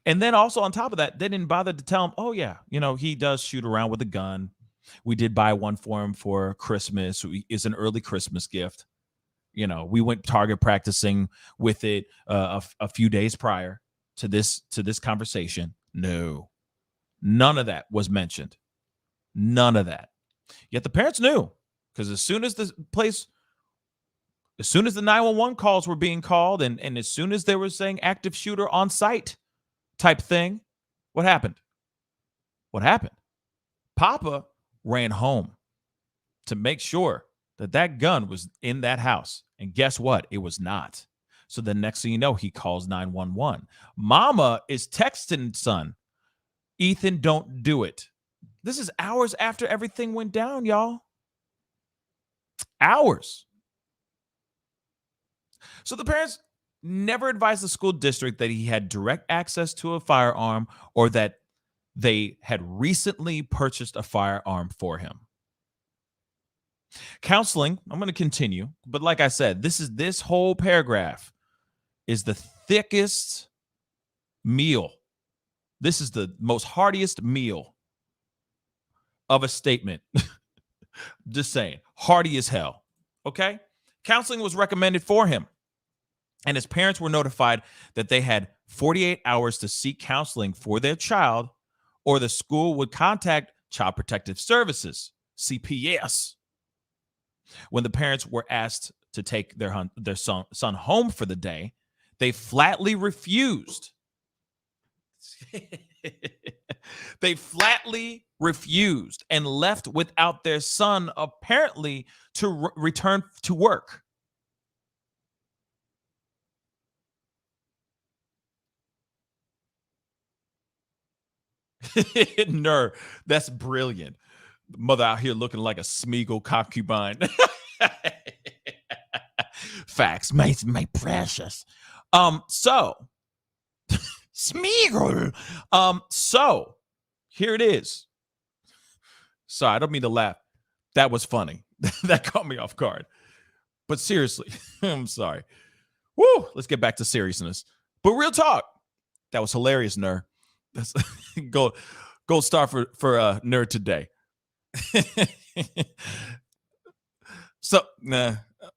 And then also on top of that, they didn't bother to tell him, oh yeah, he does shoot around with a gun. We did buy one for him for Christmas. It's an early Christmas gift. We went target practicing with it a few days prior to this conversation. No, none of that was mentioned. None of that. Yet the parents knew, because as soon as the 911 calls were being called and as soon as they were saying active shooter on site type thing, what happened? Papa ran home to make sure that gun was in that house. And guess what? It was not. So the next thing you know, he calls 911. Mama is texting son, Ethan, don't do it. This is hours after everything went down, y'all. Hours. So the parents never advised the school district that he had direct access to a firearm or that they had recently purchased a firearm for him. Counseling, I'm going to continue, but like I said, this whole paragraph is the thickest meal. This is the most heartiest meal of a statement. Just saying, hearty as hell. Okay? Counseling was recommended for him, and his parents were notified that they had 48 hours to seek counseling for their child, or the school would contact Child Protective Services, CPS. When the parents were asked to take their son home for the day, they flatly refused. They flatly refused and left without their son, apparently to return to work. Ner, that's brilliant. Mother out here looking like a Smeagol concubine. Facts, my precious. So Smeagol. So here it is. Sorry, I don't mean to laugh. That was funny. That caught me off guard. But seriously, I'm sorry. Woo, let's get back to seriousness. But real talk, that was hilarious, Ner. That's gold star for Nerd today. So,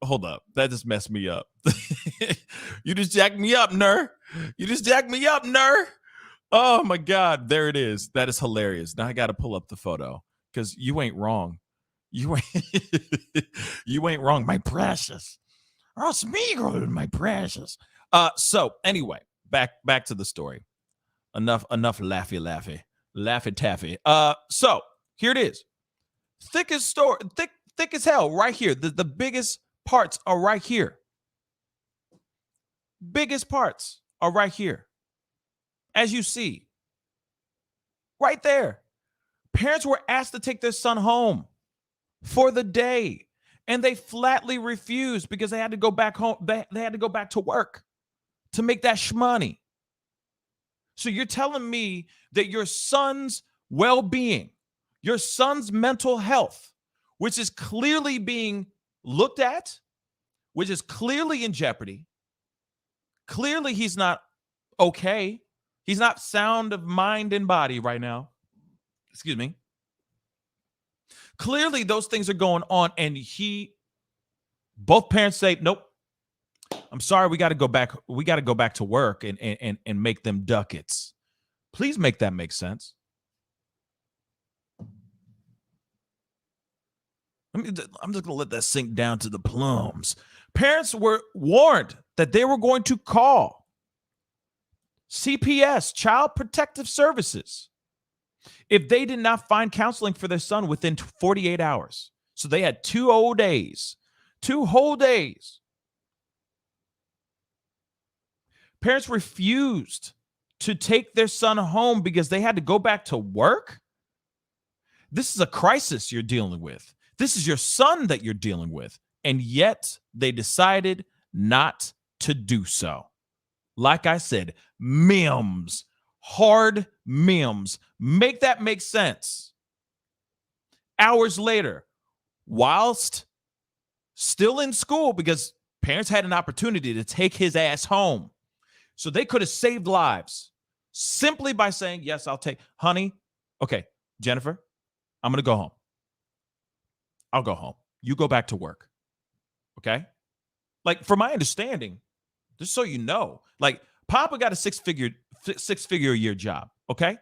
hold up. That just messed me up. You just jacked me up, Ner. You just jacked me up, Ner. Oh my God, there it is. That is hilarious. Now I got to pull up the photo because you ain't wrong. You ain't wrong, my precious. Oh, Smeagol, my precious. So anyway, back to the story. Enough laffy taffy. So here it is. Thick as hell right here. The biggest parts are right here. Biggest parts are right here. As you see, right there. Parents were asked to take their son home for the day, and they flatly refused because they had to go back home. They had to go back to work to make that shmoney. So you're telling me that your son's well-being, your son's mental health, which is clearly being looked at, which is clearly in jeopardy. Clearly he's not okay. He's not sound of mind and body right now. Excuse me. Clearly those things are going on, and both parents say, nope, I'm sorry, we got to go back. We got to go back to work and make them ducats. Please make that make sense. I'm just going to let that sink down to the plums. Parents were warned that they were going to call CPS, Child Protective Services, if they did not find counseling for their son within 48 hours. So they had 2 whole days. Parents refused to take their son home because they had to go back to work. This is a crisis you're dealing with. This is your son that you're dealing with. And yet they decided not to do so. Like I said, memes, hard memes. Make that make sense. Hours later, whilst still in school, because parents had an opportunity to take his ass home. So they could have saved lives simply by saying, yes, I'll take, honey. Okay, Jennifer, I'm going to go home. I'll go home. You go back to work. Okay? Like, from my understanding, just so you know, like, Papa got a six-figure a year job. Okay?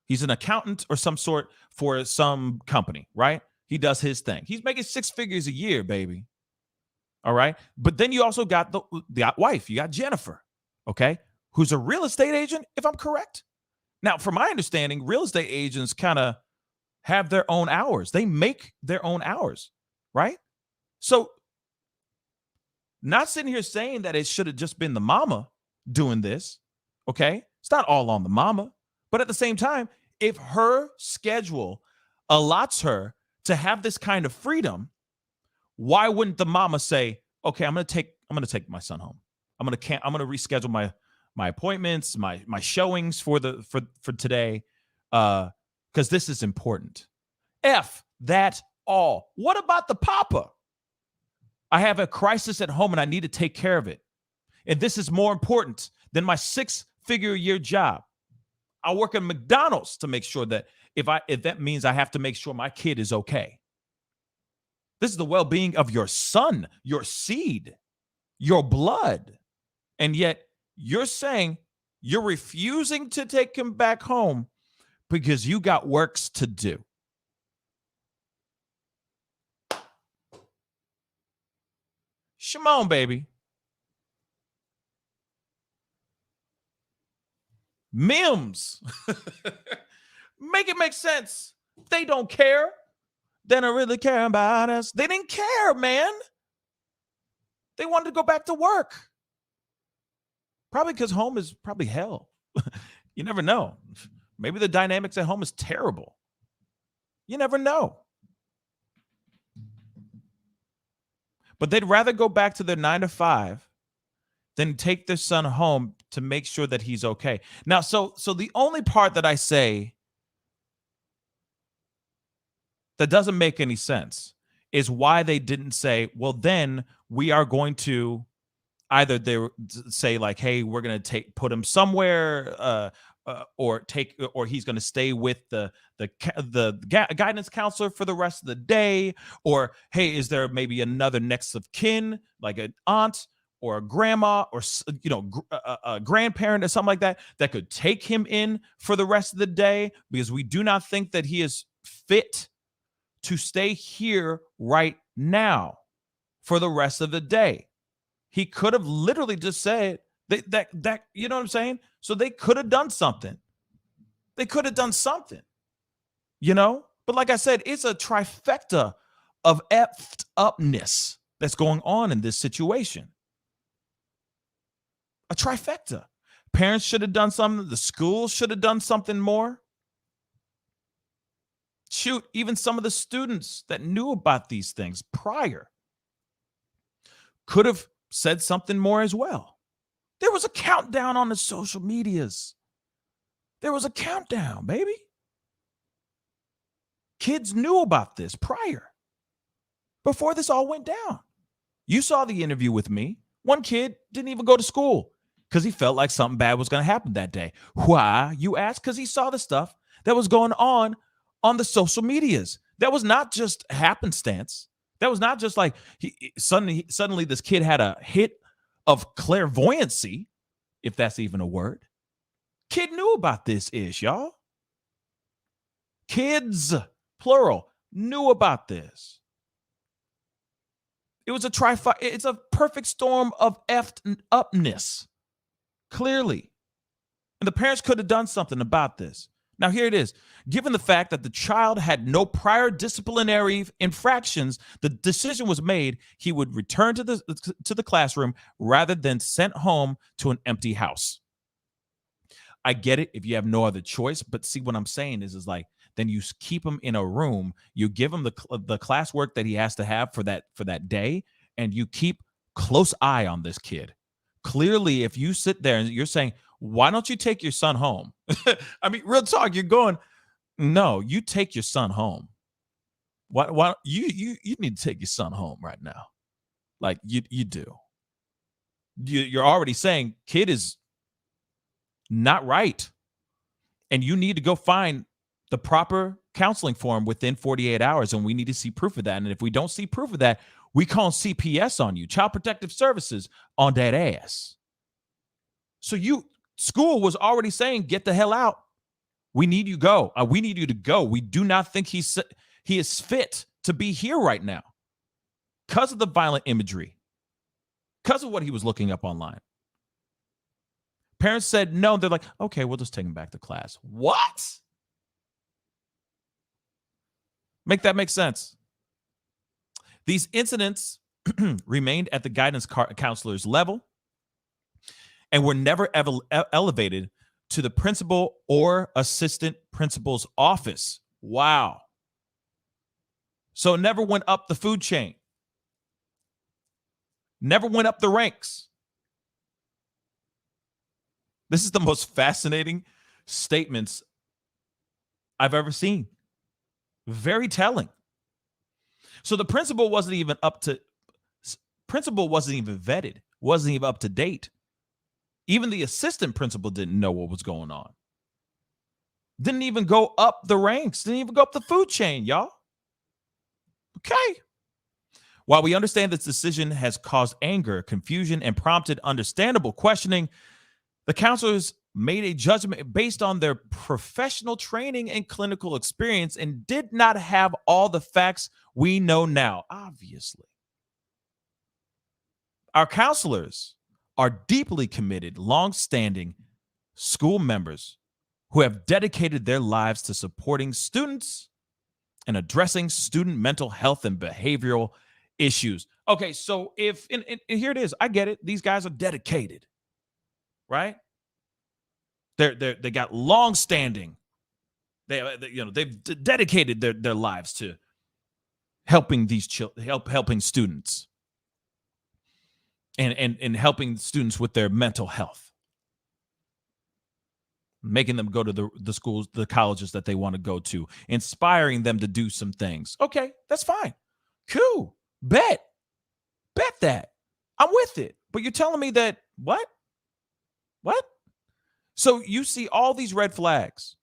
He's an accountant or some sort for some company, right? He does his thing. He's making 6 figures a year, baby. All right? But then you also got the wife. You got Jennifer, okay? Who's a real estate agent, if I'm correct. Now, from my understanding, real estate agents kind of have their own hours. They make their own hours, right? So, not sitting here saying that it should have just been the mama doing this, okay? It's not all on the mama. But at the same time, if her schedule allots her to have this kind of freedom, why wouldn't the mama say, okay, I'm going to take my son home. I'm going to reschedule my appointments, my showings for today, because this is important. F that all. What about the papa? I have a crisis at home and I need to take care of it. And this is more important than my 6-figure a year job. I work at McDonald's to make sure that if that means I have to make sure my kid is okay. This is the well-being of your son, your seed, your blood. And yet you're saying you're refusing to take him back home because you got works to do. Shimon, baby. Memes. Make it make sense. They don't care. They don't really care about us. They didn't care, man. They wanted to go back to work. Probably because home is probably hell. You never know. Maybe the dynamics at home is terrible. You never know. But they'd rather go back to their 9 to 5 than take their son home to make sure that he's okay. Now, so the only part that I say that doesn't make any sense is why they didn't say, well, then we are going to either they say like, hey, we're going to put him somewhere, or he's going to stay with the guidance counselor for the rest of the day, or hey, is there maybe another next of kin like an aunt or a grandma or a grandparent or something like that could take him in for the rest of the day, because we do not think that he is fit to stay here right now for the rest of the day. He could have literally just said that you know what I'm saying? So they could have done something. They could have done something, you know? But like I said, it's a trifecta of effed upness that's going on in this situation. A trifecta. Parents should have done something. The schools should have done something more. Shoot, even some of the students that knew about these things prior could have said something more as well. There was a countdown on the social medias. There was a countdown, baby. Kids knew about this prior, before this all went down. You saw the interview with me. One kid didn't even go to school because he felt like something bad was going to happen that day. Why, you ask? Because he saw the stuff that was going on the social medias. That was not just happenstance. That was not just like suddenly this kid had a hit of clairvoyancy, if that's even a word. Kid knew about this ish, y'all. Kids, plural, knew about this. It was it's a perfect storm of effed upness, clearly. And the parents could have done something about this. Now, here it is. Given the fact that the child had no prior disciplinary infractions, the decision was made he would return to the classroom rather than sent home to an empty house. I get it if you have no other choice, but see what I'm saying is like, then you keep him in a room, you give him the classwork that he has to have for that day, and you keep close eye on this kid. Clearly, if you sit there and you're saying, why don't you take your son home? I mean, real talk, you're going, no, you take your son home. Why you need to take your son home right now? Like you do. You're already saying kid is not right. And you need to go find the proper counseling for him within 48 hours. And we need to see proof of that. And if we don't see proof of that, we call CPS on you, Child Protective Services, on that ass. So school was already saying, get the hell out. We need you go. We need you to go. We do not think he is fit to be here right now because of the violent imagery, because of what he was looking up online. Parents said no. They're like, okay, we'll just take him back to class. What? Make that make sense. These incidents remained at the guidance counselor's level and were never elevated to the principal or assistant principal's office. Wow. So it never went up the food chain. Never went up the ranks. This is the most fascinating statements I've ever seen. Very telling. So the principal wasn't even vetted, wasn't even up to date. Even the assistant principal didn't know what was going on. Didn't even go up the ranks, didn't even go up the food chain, y'all. Okay. While we understand this decision has caused anger, confusion, and prompted understandable questioning, the counselors made a judgment based on their professional training and clinical experience and did not have all the facts we know now, obviously. Our counselors are deeply committed, long-standing school members who have dedicated their lives to supporting students and addressing student mental health and behavioral issues. Okay, so and here it is. I get it. These guys are dedicated, right? They got long-standing They've dedicated their lives to helping these helping students and helping students with their mental health, making them go to the schools, the colleges that they want to go to, inspiring them to do some things. Okay, that's fine. Cool. Bet that. I'm with it. But you're telling me that what? So you see all these red flags,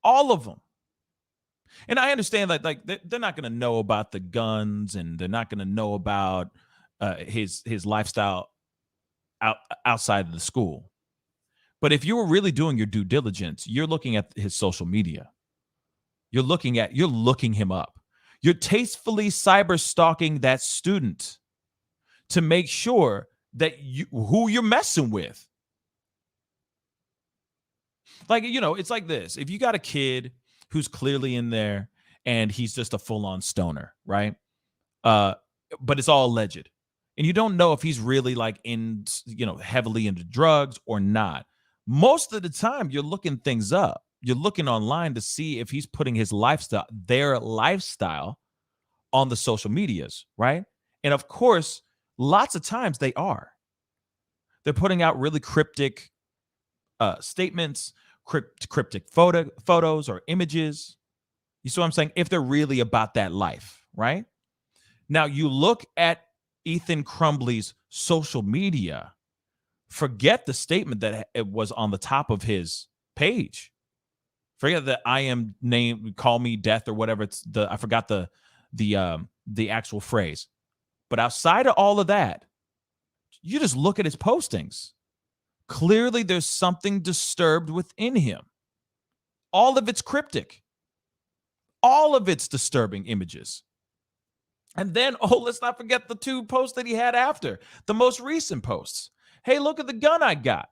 all of them. And I understand that like they're not going to know about the guns, and they're not going to know about his lifestyle outside of the school. But if you were really doing your due diligence, you're looking at his social media. You're looking him up. You're tastefully cyber stalking that student to make sure that who you're messing with. Like, it's like this. If you got a kid who's clearly in there and he's just a full-on stoner, right? But it's all alleged. And you don't know if he's really like heavily into drugs or not. Most of the time, you're looking things up. You're looking online to see if he's putting their lifestyle on the social medias, right? And of course, lots of times they are. They're putting out really cryptic statements, cryptic photos or images. You see what I'm saying? If they're really about that life, right? Now, you look at Ethan Crumbley's social media, forget the statement that it was on the top of his page. Forget that I am named, call me death or whatever. I forgot the actual phrase. But outside of all of that, you just look at his postings. Clearly, there's something disturbed within him. All of it's cryptic. All of it's disturbing images. And then, let's not forget the 2 posts that he had after. The most recent posts. Hey, look at the gun I got.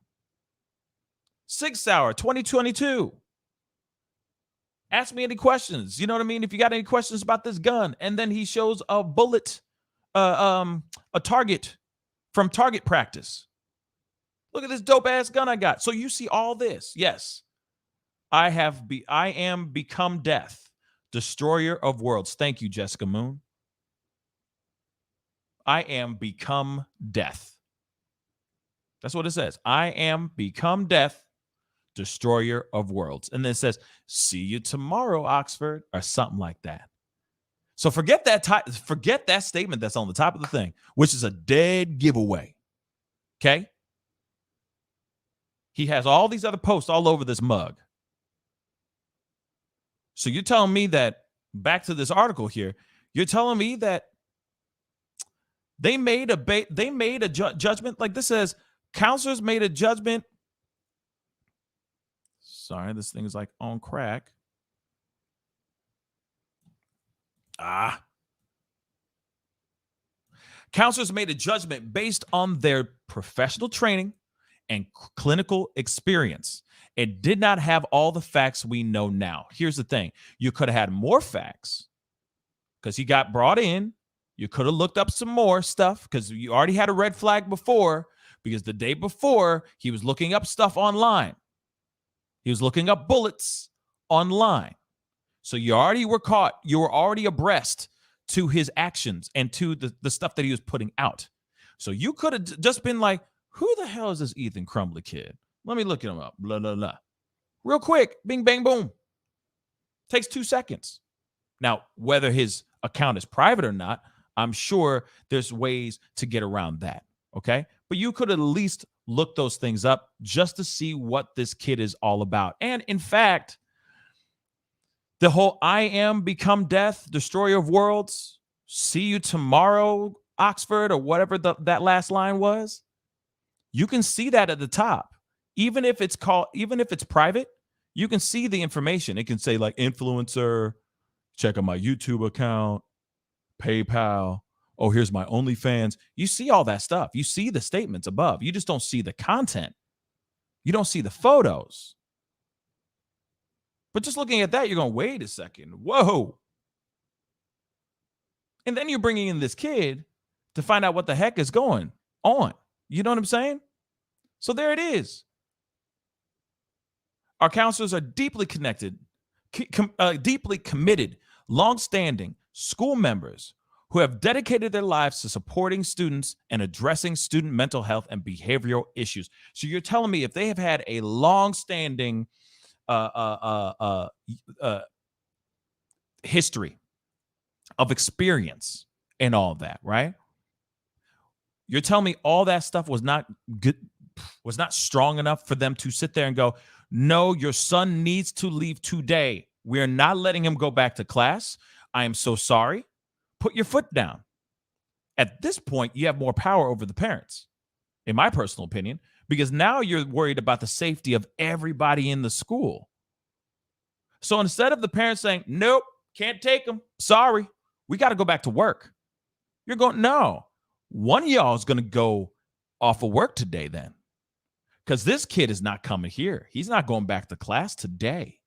6 hour, 2022. Ask me any questions. You know what I mean? If you got any questions about this gun. And then he shows a bullet, a target from target practice. Look at this dope ass gun I got. So you see all this. Yes. I am become death, destroyer of worlds. Thank you, Jessica Moon. I am become death. That's what it says. I am become death, destroyer of worlds. And then it says, see you tomorrow, Oxford, or something like that. So forget that statement that's on the top of the thing, which is a dead giveaway. Okay? He has all these other posts all over this mug. So you're telling me that, back to this article here, you're telling me that they made a judgment, like this says, counselors made a judgment. Sorry, this thing is like on crack. Counselors made a judgment based on their professional training and clinical experience. It did not have all the facts we know now. Here's the thing. You could have had more facts because he got brought in. You could have looked up some more stuff because you already had a red flag before, because the day before he was looking up stuff online. He was looking up bullets online. So you already were caught. You were already abreast to his actions and to the stuff that he was putting out. So you could have just been like, who the hell is this Ethan Crumbley kid? Let me look him up. Blah, blah, blah. Real quick. Bing, bang, boom. Takes 2 seconds. Now, whether his account is private or not, I'm sure there's ways to get around that. Okay? But you could at least look those things up just to see what this kid is all about. And in fact, the whole I am become death, destroyer of worlds, see you tomorrow, Oxford, or whatever that last line was, you can see that at the top. Even if it's private, you can see the information. It can say like influencer, check out my YouTube account, PayPal. Oh, here's my OnlyFans. You see all that stuff. You see the statements above. You just don't see the content. You don't see the photos. But just looking at that, you're going, wait a second. Whoa. And then you're bringing in this kid to find out what the heck is going on. You know what I'm saying? So there it is. Our counselors are deeply connected, deeply committed, long-standing school members who have dedicated their lives to supporting students and addressing student mental health and behavioral issues. So you're telling me if they have had a long-standing history of experience and all that, right? You're telling me all that stuff was not good, was not strong enough for them to sit there and go, no, your son needs to leave today. We're not letting him go back to class. I am so sorry. Put your foot down. At this point, you have more power over the parents, in my personal opinion, because now you're worried about the safety of everybody in the school. So instead of the parents saying, nope, can't take him, sorry, we got to go back to work. You're going, no, one of y'all is going to go off of work today then, because this kid is not coming here. He's not going back to class today.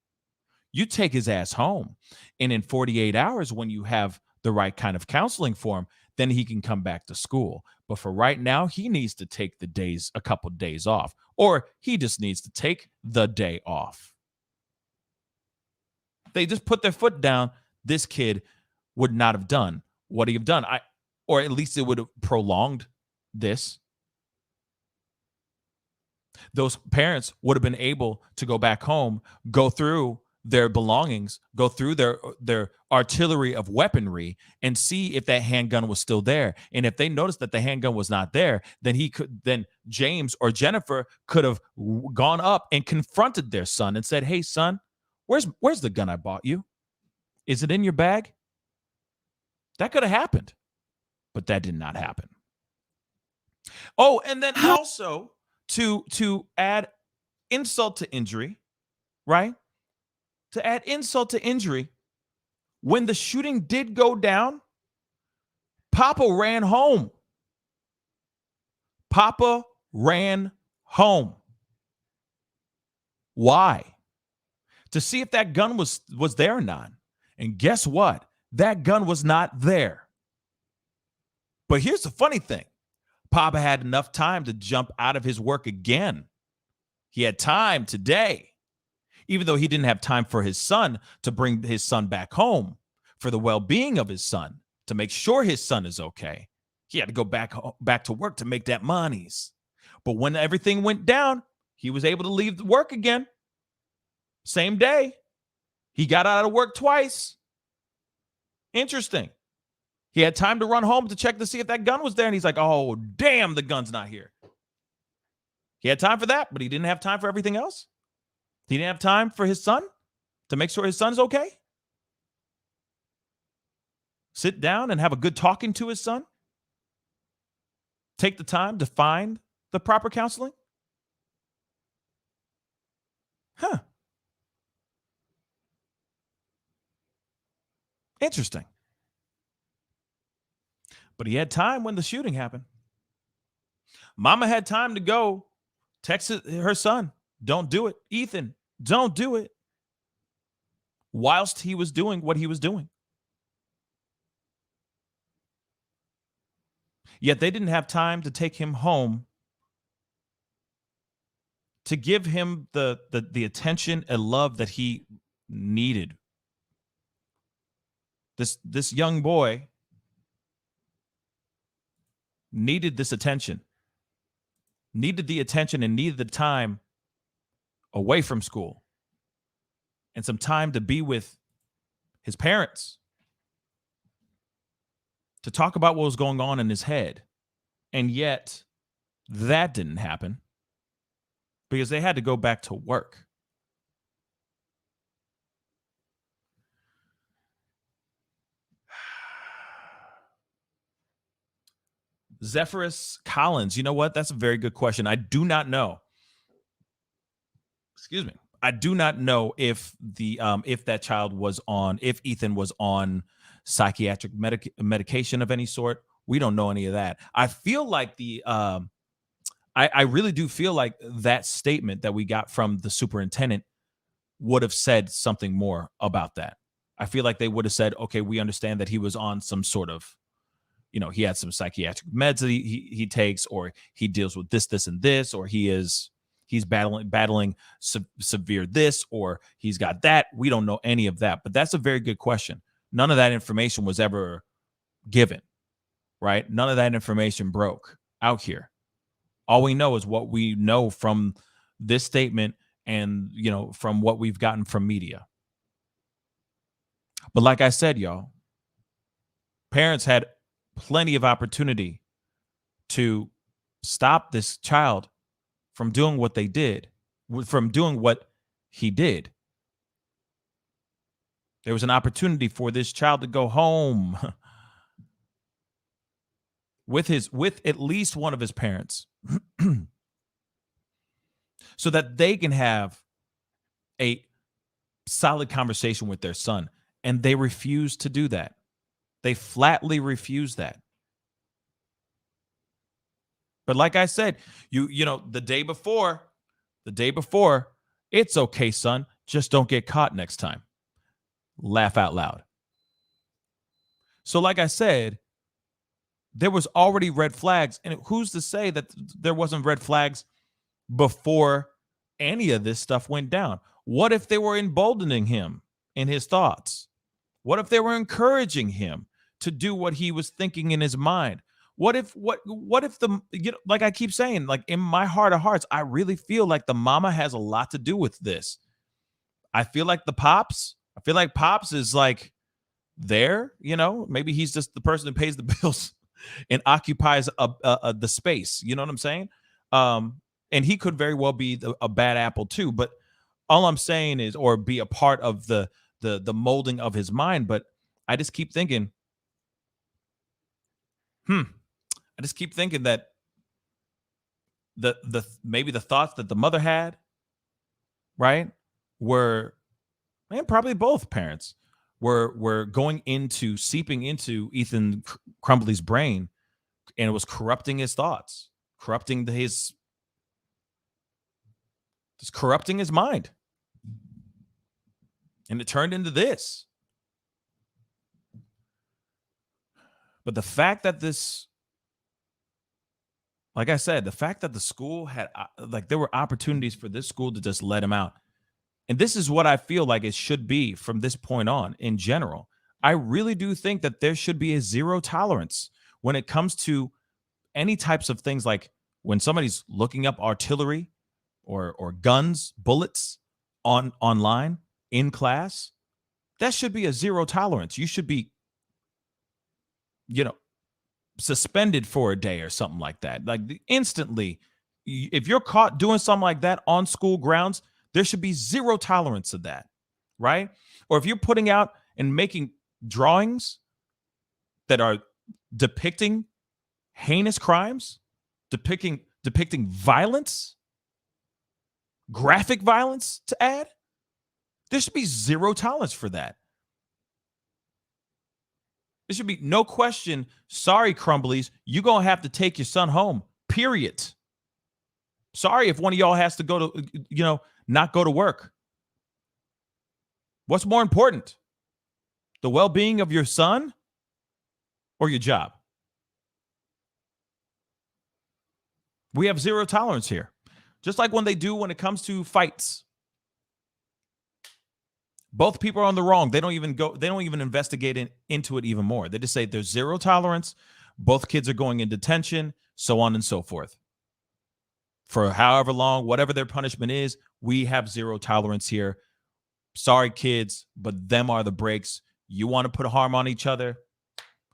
You take his ass home, and in 48 hours, when you have the right kind of counseling for him, then he can come back to school. But for right now, he needs to take a couple days off, or he just needs to take the day off. They just put their foot down. This kid would not have done what he have done. Or at least it would have prolonged this. Those parents would have been able to go back home, go through their belongings, go through their artillery of weaponry, and see if that handgun was still there. And if they noticed that the handgun was not there, then James or Jennifer could have gone up and confronted their son and said, hey, son, where's the gun I bought you? Is it in your bag? That could have happened, but that did not happen. Oh, and then also to add insult to injury, right? To add insult to injury, when the shooting did go down, Papa ran home. Papa ran home. Why? To see if that gun was there or not. And guess what? That gun was not there. But here's the funny thing. Papa had enough time to jump out of his work again. He had time today. Even though he didn't have time for his son to bring his son back home for the well-being of his son, to make sure his son is okay. He had to go back to work to make that monies. But when everything went down, he was able to leave the work again. Same day. He got out of work twice. Interesting. He had time to run home to check to see if that gun was there. And he's like, oh, damn, the gun's not here. He had time for that, but he didn't have time for everything else. He didn't have time for his son to make sure his son's okay. Sit down and have a good talking to his son. Take the time to find the proper counseling. Huh. Interesting. But he had time when the shooting happened. Mama had time to go text her son. Don't do it. Ethan, don't do it. Whilst he was doing what he was doing. Yet they didn't have time to take him home to give him the attention and love that he needed. This young boy needed this attention, needed the attention and needed the time away from school and some time to be with his parents, to talk about what was going on in his head. And yet that didn't happen because they had to go back to work. Zephyrus Collins, you know what? That's a very good question. I do not know. Excuse me. I do not know if that child was on, if Ethan was on psychiatric medication of any sort. We don't know any of that. I feel like I really do feel like that statement that we got from the superintendent would have said something more about that. I feel like they would have said, okay, we understand that he was on some sort of, he had some psychiatric meds that he takes, or he deals with this, and this, or he he's battling severe this, or he's got that. We don't know any of that, but that's a very good question. None of that information was ever given, right? None of that information broke out here. All we know is what we know from this statement and, from what we've gotten from media. But like I said, y'all, parents had plenty of opportunity to stop this child from doing what they did, from doing what he did. There was an opportunity for this child to go home with at least one of his parents so that they can have a solid conversation with their son. And they refuse to do that. They flatly refuse that. But like I said, the day before, it's okay, son. Just don't get caught next time. Laugh out loud. So like I said, there was already red flags. And who's to say that there wasn't red flags before any of this stuff went down? What if they were emboldening him in his thoughts? What if they were encouraging him to do what he was thinking in his mind? What if like I keep saying, like in my heart of hearts, I really feel like the mama has a lot to do with this. I feel like Pops is like there, maybe he's just the person who pays the bills and occupies the space. You know what I'm saying? And he could very well be a bad apple too. But all I'm saying is, or be a part of the molding of his mind. But I just keep thinking, that maybe the thoughts that the mother had, right, were, and probably both parents were seeping into Ethan Crumbley's brain, and it was corrupting his thoughts, corrupting his mind. And it turned into this. But the fact that like I said, the fact that the school had, there were opportunities for this school to just let him out. And this is what I feel like it should be from this point on in general. I really do think that there should be a zero tolerance when it comes to any types of things, like when somebody's looking up artillery or guns, bullets online in class. That should be a zero tolerance. You should be, suspended for a day or something like that. Like instantly, if you're caught doing something like that on school grounds, there should be zero tolerance of that, right? Or if you're putting out and making drawings that are depicting heinous crimes, depicting violence, graphic violence to add, there should be zero tolerance for that. There should be no question. Sorry, Crumbleys, you're going to have to take your son home, period. Sorry if one of y'all has to go to, not go to work. What's more important? The well-being of your son or your job? We have zero tolerance here. Just like when it comes to fights. Both people are on the wrong. They don't even investigate into it even more. They just say there's zero tolerance. Both kids are going in detention, so on and so forth. For however long, whatever their punishment is, we have zero tolerance here. Sorry, kids, but them are the breaks. You want to put harm on each other?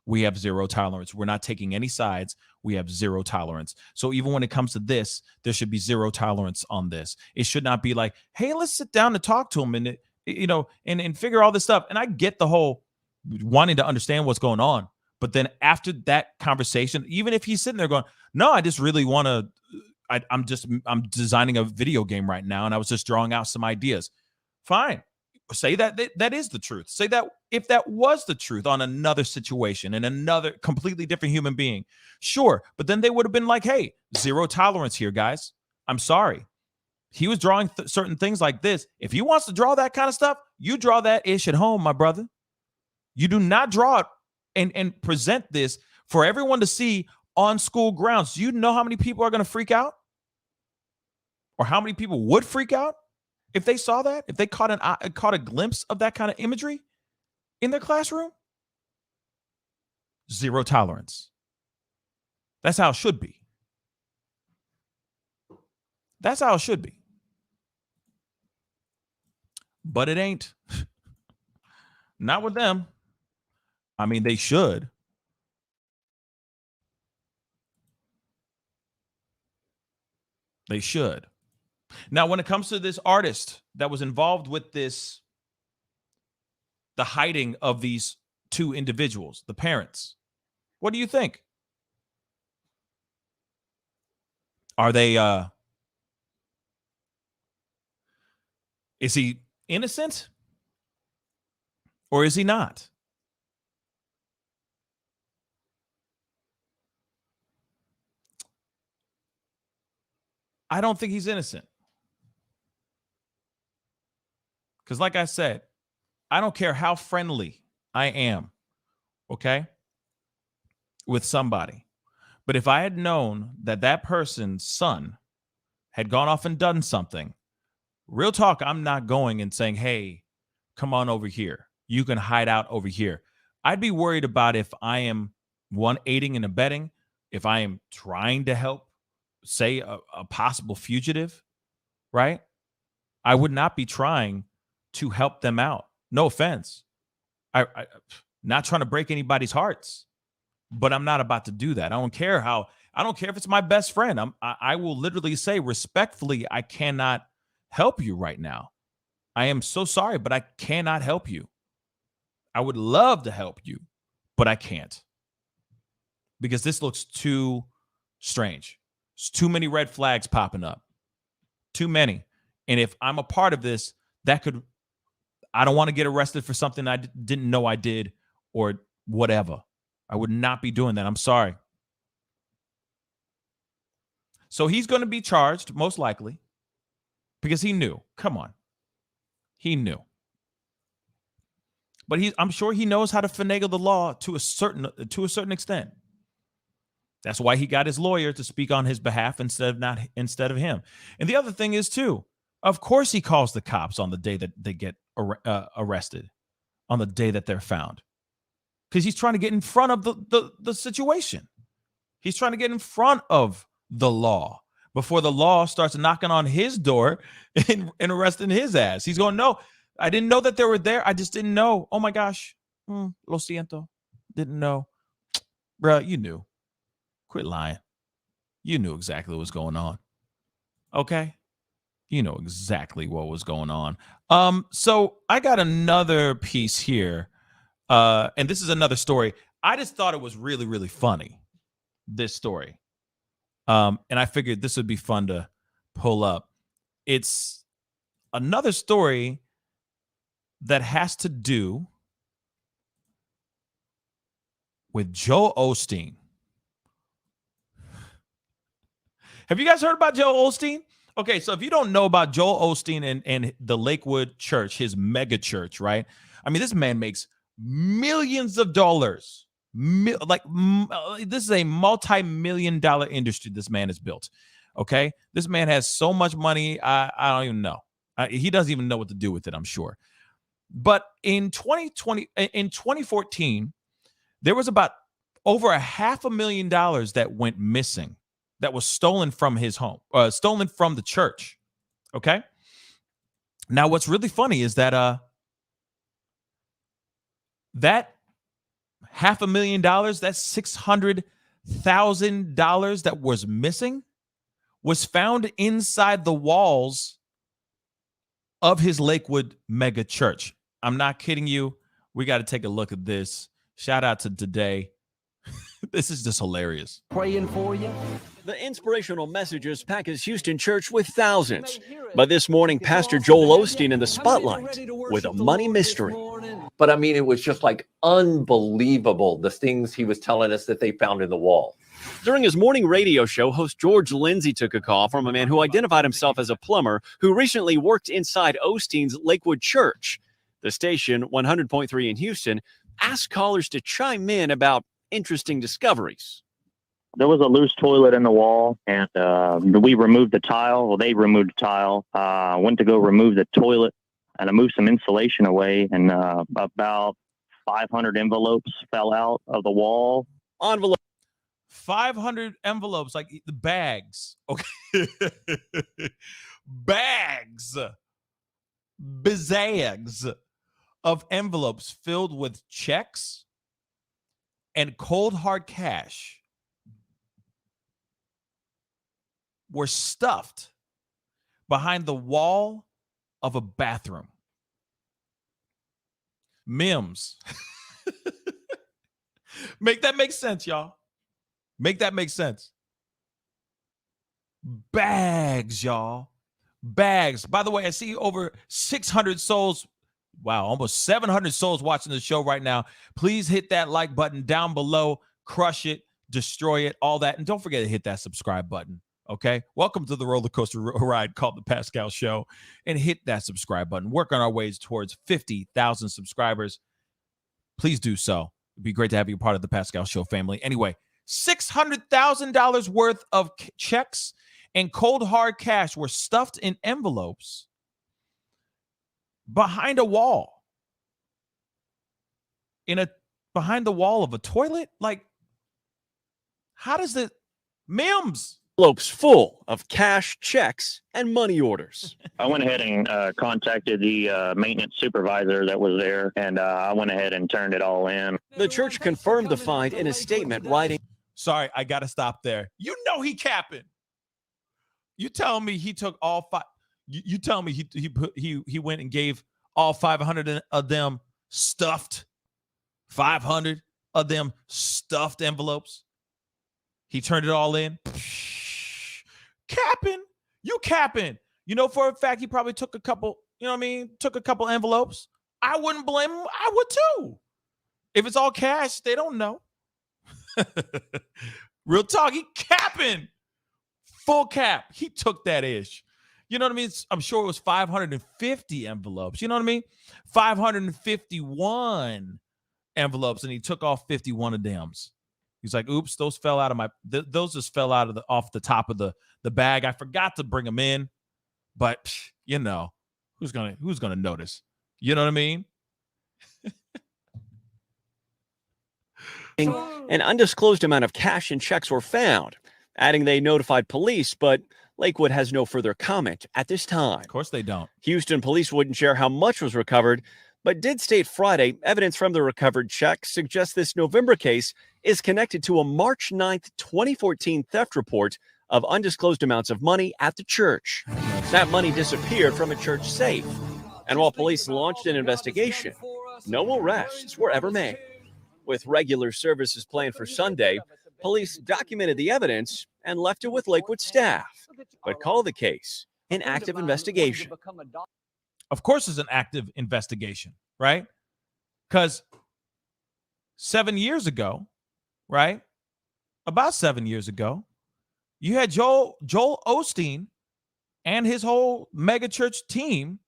We have zero tolerance. We're not taking any sides. We have zero tolerance. So even when it comes to this, there should be zero tolerance on this. It should not be like, hey, let's sit down and talk to them and figure all this stuff. And I get the whole wanting to understand what's going on. But then after that conversation, even if he's sitting there going, no, I just really want to, I'm designing a video game right now, and I was just drawing out some ideas. Fine. Say that is the truth. Say that if that was the truth on another situation and another completely different human being, sure. But then they would have been like, hey, zero tolerance here, guys. I'm sorry. He was drawing certain things like this. If he wants to draw that kind of stuff, you draw that ish at home, my brother. You do not draw it and present this for everyone to see on school grounds. Do you know how many people are going to freak out? Or how many people would freak out if they saw that, if they caught a glimpse of that kind of imagery in their classroom? Zero tolerance. That's how it should be. That's how it should be. But it ain't. Not with them. I mean, they should. They should. Now, when it comes to this artist that was involved with this, the hiding of these two individuals, the parents, what do you think? Are they, is he innocent or is he not? I don't think he's innocent. Because like I said, I don't care how friendly I am, okay, with somebody. But if I had known that that person's son had gone off and done something, real talk, I'm not going and saying, hey, come on over here. You can hide out over here. I'd be worried about if I am, one, aiding and abetting, if I am trying to help, say, a possible fugitive, right? I would not be trying to help them out. No offense. I not trying to break anybody's hearts, but I'm not about to do that. I don't care if it's my best friend. I will literally say respectfully, I cannot help you right now. I am so sorry, but I cannot help you. I would love to help you, but I can't. Because this looks too strange. There's too many red flags popping up. Too many. And if I'm a part of this, I don't want to get arrested for something I didn't know I did or whatever. I would not be doing that. I'm sorry. So he's going to be charged, most likely, because he knew. Come on. He knew. But I'm sure he knows how to finagle the law to a certain extent. That's why he got his lawyer to speak on his behalf instead of him. And the other thing is, too, of course he calls the cops on the day that they get arrested, on the day that they're found, because he's trying to get in front of the situation. He's trying to get in front of the law before the law starts knocking on his door and arresting his ass. He's going, no, I didn't know that they were there. I just didn't know. Oh, my gosh. Lo siento. Didn't know. Bruh, you knew. Quit lying. You knew exactly what was going on. Okay? You know exactly what was going on. So I got another piece here. And this is another story. I just thought it was really, really funny, this story. And I figured this would be fun to pull up. It's another story that has to do with Joel Osteen. Have you guys heard about Joel Osteen? Okay, so if you don't know about Joel Osteen and the Lakewood Church, his mega church, right? I mean, this man makes millions of dollars. This is a multi-million-dollar industry this man has built. Okay, this man has so much money, I don't even know. He doesn't even know what to do with it, I'm sure. But in 2014, there was about over $500,000 that went missing, that was stolen from his home, stolen from the church. Okay. Now, what's really funny is that that $500,000, that's $600,000 that was missing, was found inside the walls of his Lakewood mega church. I'm not kidding you. We got to take a look at this. Shout out to Today. This is just hilarious. Praying for you. The inspirational messages pack his Houston church with thousands. But this morning, Pastor Joel Osteen in the spotlight with a money mystery. But I mean, it was just like unbelievable, the things he was telling us that they found in the wall. During his morning radio show, host George Lindsay took a call from a man who identified himself as a plumber who recently worked inside Osteen's Lakewood Church. The station, 100.3 in Houston, asked callers to chime in about interesting discoveries. There was a loose toilet in the wall, and we removed the tile. Well, they removed the tile. Went to go remove the toilet, and I moved some insulation away, and about 500 envelopes fell out of the wall. Envelope. 500 envelopes, like the bags. Okay. Bags of envelopes filled with checks and cold hard cash were stuffed behind the wall of a bathroom. Mims. Make that make sense, y'all. Make that make sense. Bags, y'all. Bags. By the way, I see over 600 souls. Wow, almost 700 souls watching the show right now. Please hit that like button down below. Crush it, destroy it, all that. And don't forget to hit that subscribe button, okay? Welcome to the roller coaster ride called The Pascal Show. And hit that subscribe button. Work on our ways towards 50,000 subscribers. Please do so. It'd be great to have you part of the Pascal Show family. Anyway, $600,000 worth of checks and cold hard cash were stuffed in envelopes behind a wall. Behind the wall of a toilet? Like, how does it? Mims. Envelopes full of cash, checks, and money orders. I went ahead and contacted the maintenance supervisor that was there, and I went ahead and turned it all in. The church confirmed the find in a statement writing, Sorry, I got to stop there. You know he capping. You telling me he took all five? You tell me he went and gave all 500 of them stuffed, 500 of them stuffed envelopes. He turned it all in. Capping. You capping. You know, for a fact, he probably took a couple, you know what I mean? Took a couple envelopes. I wouldn't blame him. I would too. If it's all cash, they don't know. Real talk, he capping. Full cap. He took that ish. You know what I mean? I'm sure it was 550 envelopes. You know what I mean? 551 envelopes, and he took off 51 of them. He's like, oops, those fell out of those just fell out of off the top of the bag. I forgot to bring them in, but you know, who's gonna notice? You know what I mean? an undisclosed amount of cash and checks were found, adding they notified police, but Lakewood has no further comment at this time. Of course they don't. Houston police wouldn't share how much was recovered, but did state Friday evidence from the recovered checks suggests this November case is connected to a March 9th, 2014 theft report of undisclosed amounts of money at the church. That money disappeared from a church safe. And while police launched an investigation, no arrests were ever made. With regular services planned for Sunday, police documented the evidence and left it with Lakewood staff, but called the case an active investigation. Of course it's an active investigation, right? Because 7 years ago, right? About 7 years ago, you had Joel Osteen and his whole mega church team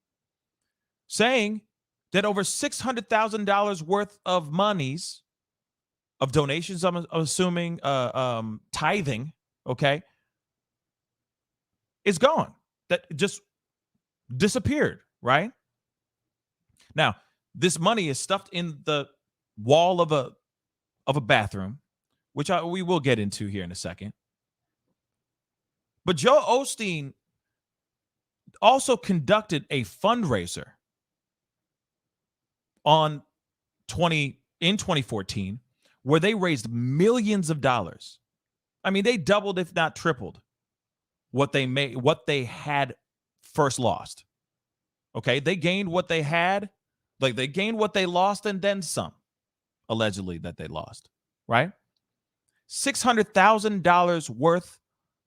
saying that over $600,000 worth of monies, of donations, I'm assuming, tithing, okay, is gone. That just disappeared, right? Now, this money is stuffed in the wall of a bathroom, which we will get into here in a second. But Joe Osteen also conducted a fundraiser in 2014 where they raised millions of dollars. I mean, they doubled, if not tripled, what they had first lost. Okay, they gained what they had, like they gained what they lost and then some, allegedly, that they lost, right? $600,000 worth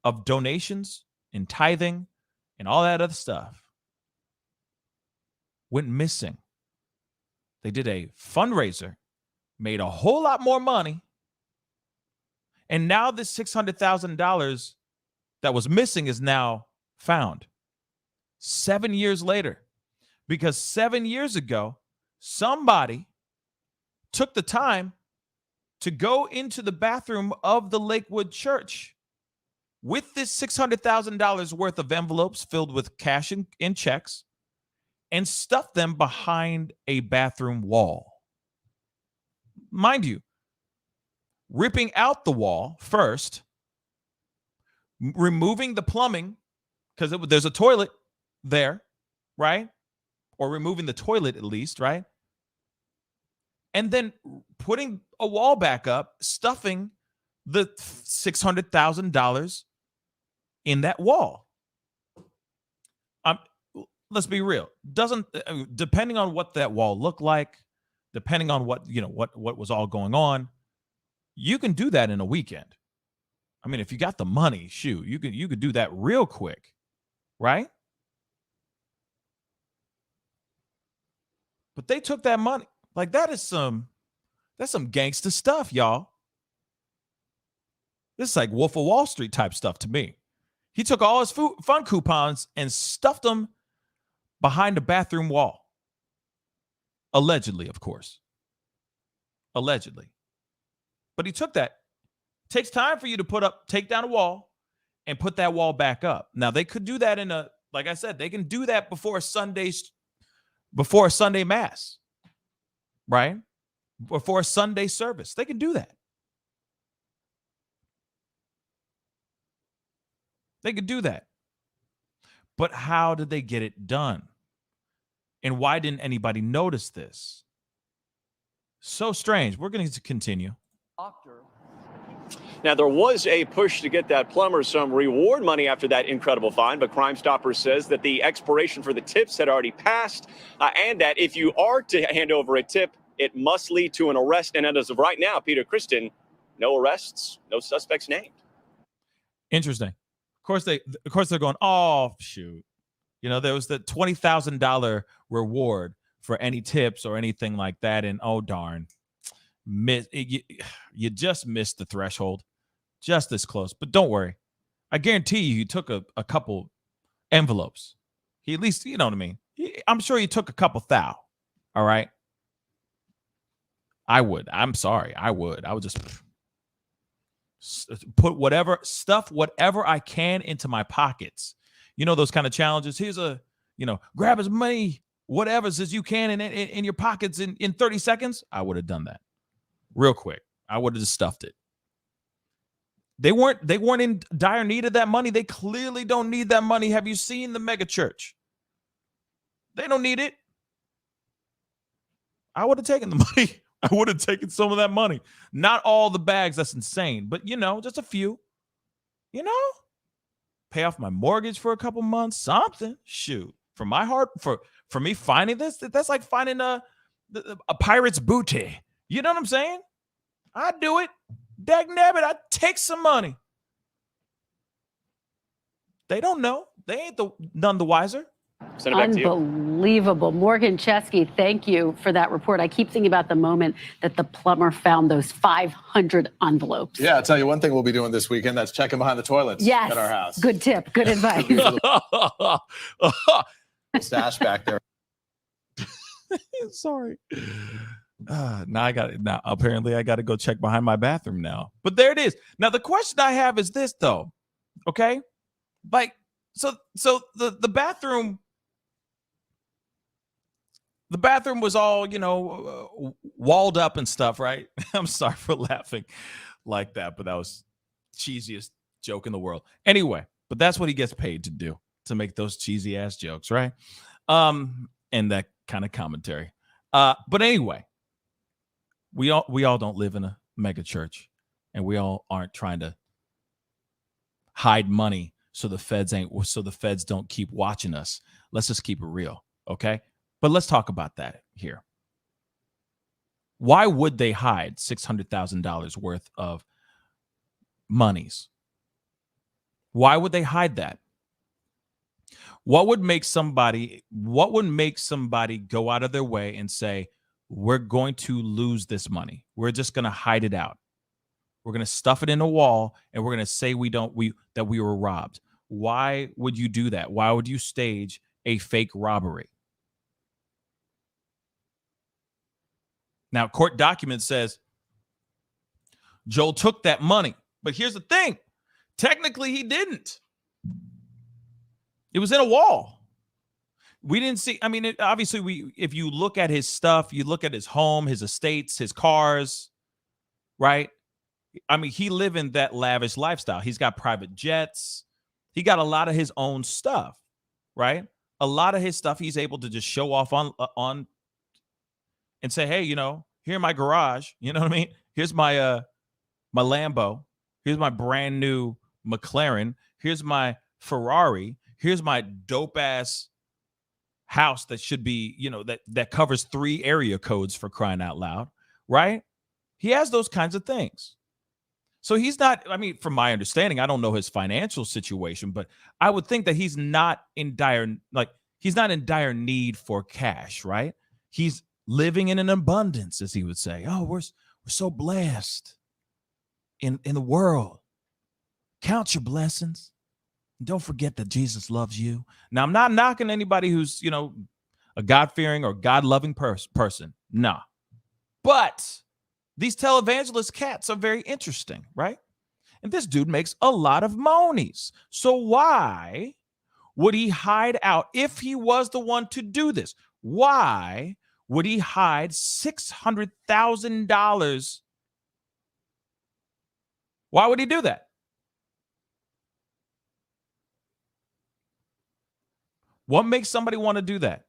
of donations and tithing and all that other stuff went missing. They did a fundraiser, made a whole lot more money, and now this $600,000 that was missing is now found 7 years later. Because 7 years ago, somebody took the time to go into the bathroom of the Lakewood church with this $600,000 worth of envelopes filled with cash and checks and stuff them behind a bathroom wall. Mind you, ripping out the wall first, removing the plumbing, because there's a toilet there, right? Or removing the toilet at least, right? And then putting a wall back up, stuffing the $600,000 in that wall. Let's be real. Depending on what that wall looked like, depending on what was all going on, you can do that in a weekend. I mean, if you got the money, shoot, you could do that real quick, right? But they took that money. Like that's some gangster stuff, y'all. This is like Wolf of Wall Street type stuff to me. He took all his fun coupons and stuffed them behind the bathroom wall. Allegedly, of course. Allegedly. But he took that. It takes time for you to take down a wall and put that wall back up. Now, they could do that like I said, they can do that before a Sunday mass, right? Before a Sunday service. They can do that. They could do that. But how did they get it done? And why didn't anybody notice this? So strange. We're going to continue. Now, there was a push to get that plumber some reward money after that incredible find, but Crime Stoppers says that the expiration for the tips had already passed, and that if you are to hand over a tip, it must lead to an arrest. And as of right now, Peter Kristen, no arrests, no suspects named. Interesting. Of course they're going, oh, shoot. There was the $20,000 reward for any tips or anything like that. And oh, darn, you just missed the threshold. Just this close. But don't worry. I guarantee you, he took a couple envelopes. He at least, you know what I mean? I'm sure he took a couple thou. All right. I would. I'm sorry. I would just put whatever I can into my pockets. Those kind of challenges. Here's grab as many whatever's as you can in your pockets in 30 seconds. I would have done that real quick. I would have just stuffed it. They weren't in dire need of that money. They clearly don't need that money. Have you seen the mega church? They don't need it. I would have taken the money. I would have taken some of that money. Not all the bags. That's insane. But, just a few. Pay off my mortgage for a couple months. Something. Shoot. For my heart, for me finding this, that's like finding a pirate's booty. You know what I'm saying? I'd do it. Dagnabbit, I'd take some money. They don't know. They ain't none the wiser. Send it back to you. Unbelievable. Morgan Chesky, thank you for that report. I keep thinking about the moment that the plumber found those 500 envelopes. Yeah, I'll tell you one thing we'll be doing this weekend. That's checking behind the toilets at our house. Good tip. Good advice. Stash back there. Sorry. Now apparently I got to go check behind my bathroom now. But there it is. Now the question I have is this though. Okay? Like so the bathroom was all, walled up and stuff, right? I'm sorry for laughing like that, but that was cheesiest joke in the world. Anyway, but that's what he gets paid to do, to make those cheesy ass jokes, right? And that kind of commentary. But anyway, we all don't live in a mega church, and we all aren't trying to hide money so the feds don't keep watching us. Let's just keep it real, okay? But let's talk about that here. Why would they hide $600,000 worth of monies? Why would they hide that? What would make somebody go out of their way and say, we're going to lose this money. We're just going to hide it out. We're going to stuff it in a wall, and we're going to say that we were robbed. Why would you do that? Why would you stage a fake robbery? Now, court document says Joe took that money. But here's the thing. Technically, he didn't. It was in a wall. We didn't see. I mean, obviously, if you look at his stuff, you look at his home, his estates, his cars, right? I mean, he live in that lavish lifestyle. He's got private jets. He got a lot of his own stuff, right? A lot of his stuff he's able to just show off on and say, hey, here in my garage, you know what I mean? Here's my my Lambo. Here's my brand new McLaren. Here's my Ferrari. Here's my dope ass house that should be, that covers 3 area codes, for crying out loud, right? He has those kinds of things. So he's not, I mean, from my understanding, I don't know his financial situation, but I would think that he's not in dire need for cash, right? He's living in an abundance, as he would say. Oh, we're so blessed in the world. Count your blessings. Don't forget that Jesus loves you. Now, I'm not knocking anybody who's, a God-fearing or God-loving person. Nah. But these televangelist cats are very interesting, right? And this dude makes a lot of monies. So why would he hide out if he was the one to do this? Why would he hide $600,000? Why would he do that? What makes somebody want to do that?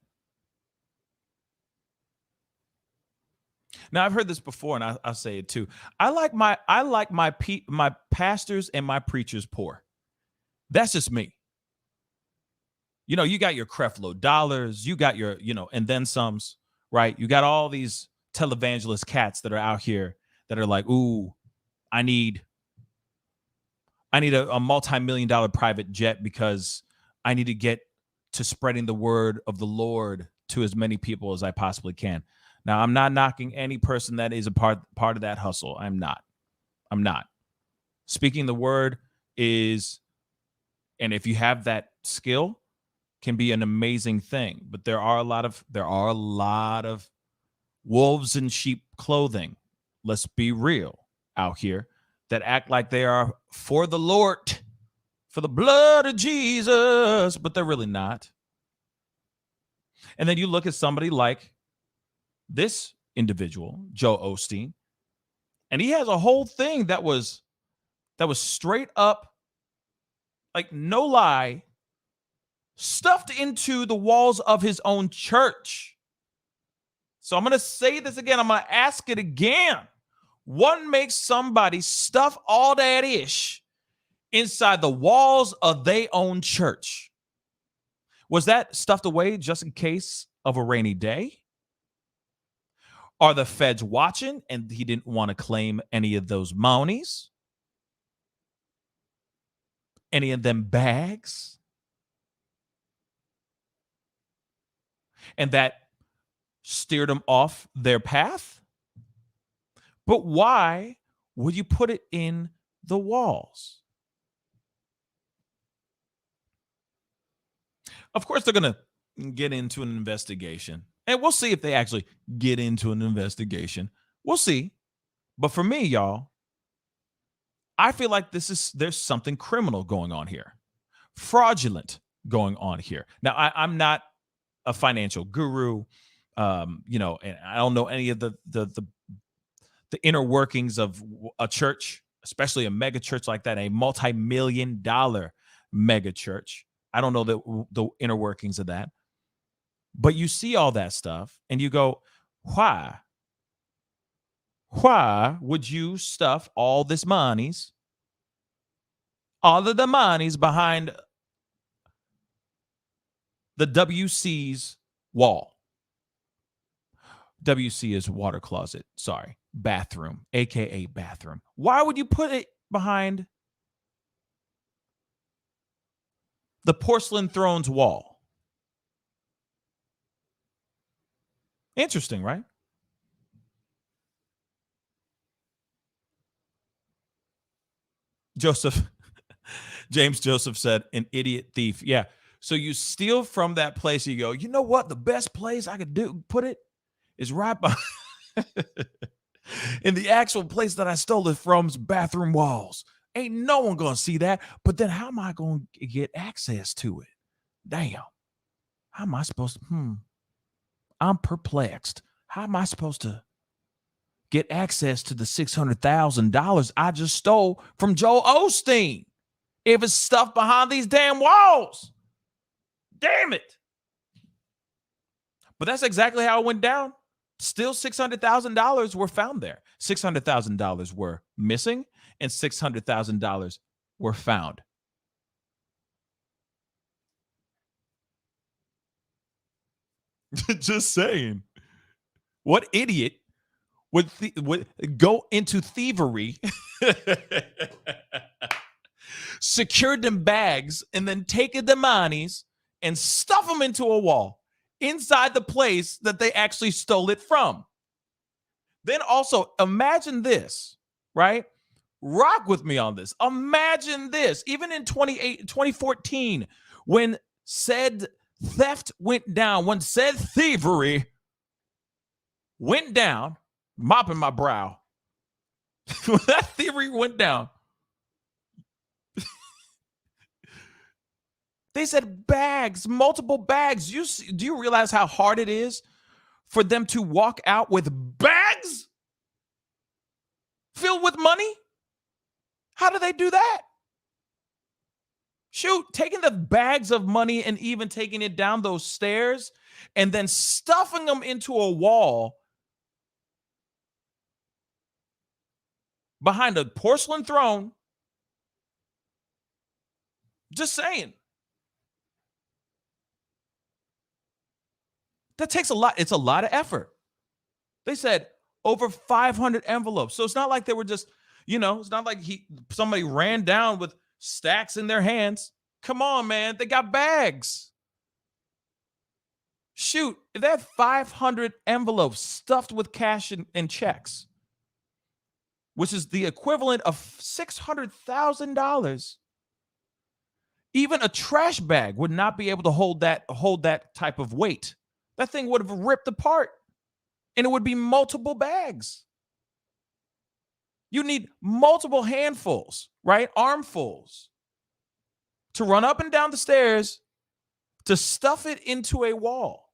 Now, I've heard this before, and I'll say it too. I like my pastors and my preachers poor. That's just me. You got your Creflo dollars, you got your, and then somes, right? You got all these televangelist cats that are out here that are like, ooh, I need a multi-million-dollar private jet because I need to get to spreading the word of the Lord to as many people as I possibly can. Now, I'm not knocking any person that is a part of that hustle. I'm not. Speaking the word is, and if you have that skill, can be an amazing thing. But there are a lot of wolves in sheep clothing. Let's be real out here that act like they are for the Lord, for the blood of Jesus, but they're really not. And then you look at somebody like this individual, Joe Osteen, and he has a whole thing that was straight up, like no lie, stuffed into the walls of his own church. So I'm going to say this again. I'm going to ask it again. What makes somebody stuff all that ish inside the walls of their own church? Was that stuffed away just in case of a rainy day? Are the feds watching and he didn't want to claim any of those monies? Any of them bags? And that steered them off their path? But why would you put it in the walls? Of course, they're going to get into an investigation. And we'll see if they actually get into an investigation. We'll see. But for me, y'all, I feel like there's something criminal going on here. Fraudulent going on here. Now, I'm not a financial guru, and I don't know any of the inner workings of a church, especially a mega church like that, a multi-million-dollar mega church. I don't know the inner workings of that. But you see all that stuff and you go, why? Why would you stuff all of the monies behind the WC's wall? WC is water closet. Sorry. Bathroom, AKA bathroom. Why would you put it behind the porcelain throne's wall? Interesting, right? James Joseph said, an idiot thief. Yeah. So you steal from that place. You go, you know what? The best place I could put it is right behind. in the actual place that I stole it from's bathroom walls. Ain't no one gonna see that. But then how am I gonna get access to it? Damn. How am I supposed to? I'm perplexed. How am I supposed to get access to the $600,000 I just stole from Joel Osteen if it's stuffed behind these damn walls? Damn it. But that's exactly how it went down. Still $600,000 were found there. $600,000 were missing and $600,000 were found. Just saying. What idiot would go into thievery, secure them bags, and then take the monies and stuff them into a wall inside the place that they actually stole it from? Then also imagine this, right? Rock with me on this. Imagine this. Even in 2014, when said theft went down, when said thievery went down, mopping my brow. When that thievery went down, they said bags, multiple bags. Do you realize how hard it is for them to walk out with bags filled with money? How do they do that? Shoot, taking the bags of money and even taking it down those stairs and then stuffing them into a wall behind a porcelain throne. Just saying. That takes a lot. It's a lot of effort. They said over 500 envelopes. So it's not like they were just, it's not like somebody ran down with stacks in their hands. Come on, man. They got bags. Shoot, if they had 500 envelopes stuffed with cash and checks, which is the equivalent of $600,000, even a trash bag would not be able to hold that type of weight. That thing would have ripped apart, and it would be multiple bags. You need multiple handfuls, right? Armfuls to run up and down the stairs to stuff it into a wall.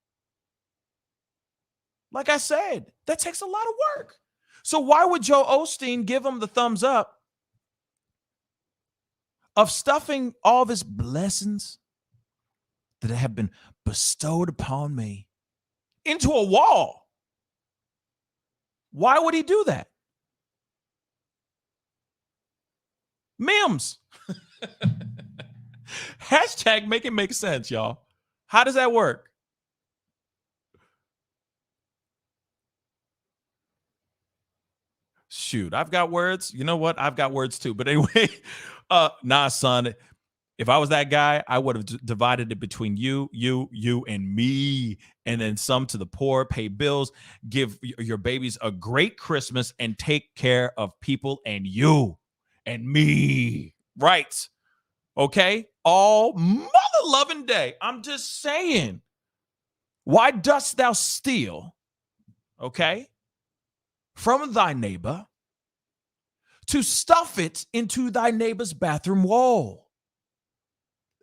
Like I said, that takes a lot of work. So why would Joe Osteen give him the thumbs up of stuffing all of his blessings that have been bestowed upon me into a wall? Why would he do that? Mims. Hashtag make it make sense, y'all. How does that work? Shoot, I've got words. You know what? I've got words too. But anyway, nah, son. If I was that guy, I would have divided it between you, and me, and then some to the poor, pay bills, give your babies a great Christmas, and take care of people and you and me. Right. Okay? All mother-loving day. I'm just saying. Why dost thou steal, okay, from thy neighbor to stuff it into thy neighbor's bathroom wall?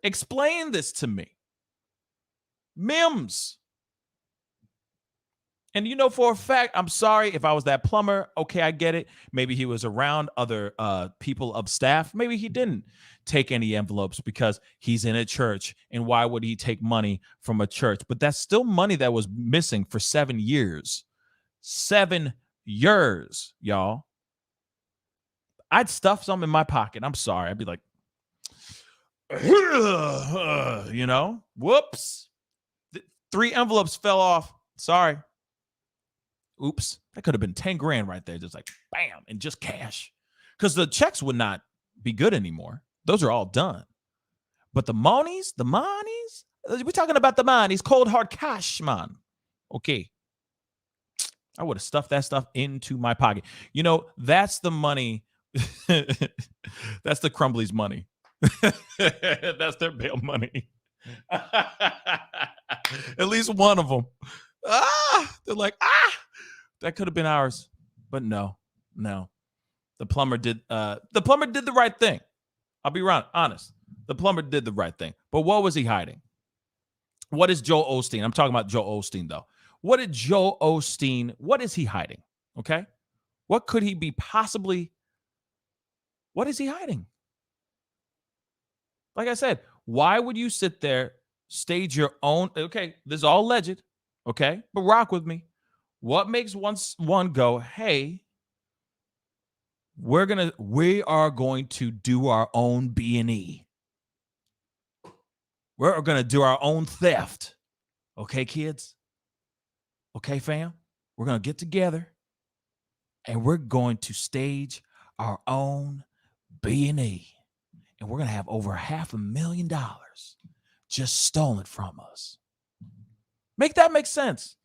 Explain this to me. Mims. And for a fact, I'm sorry if I was that plumber. Okay, I get it. Maybe he was around other people of staff. Maybe he didn't take any envelopes because he's in a church. And why would he take money from a church? But that's still money that was missing for 7 years. 7 years, y'all. I'd stuff some in my pocket. I'm sorry. I'd be like, whoops. 3 envelopes fell off. Sorry. Oops. That could have been 10 grand right there. Just like, bam, and just cash. Because the checks would not be good anymore. Those are all done. But the monies, we're talking about the monies, cold hard cash, man. Okay. I would have stuffed that stuff into my pocket. That's the money. That's the Crumbleys money. That's their bail money. At least one of them. They're like, that could have been ours. But no. The plumber did the right thing. I'll be honest. The plumber did the right thing. But what was he hiding? What is Joe Osteen? I'm talking about Joe Osteen, though. What is he hiding? Okay? What could he be possibly? What is he hiding? Like I said, why would you sit there, stage your own? Okay, this is all alleged. Okay? But rock with me. What makes one go, hey, we are going to do our own B&E. We're going to do our own theft. Okay, kids? Okay, fam? We're going to get together and we're going to stage our own B&E. And we're going to have over $500,000 just stolen from us. Make that make sense.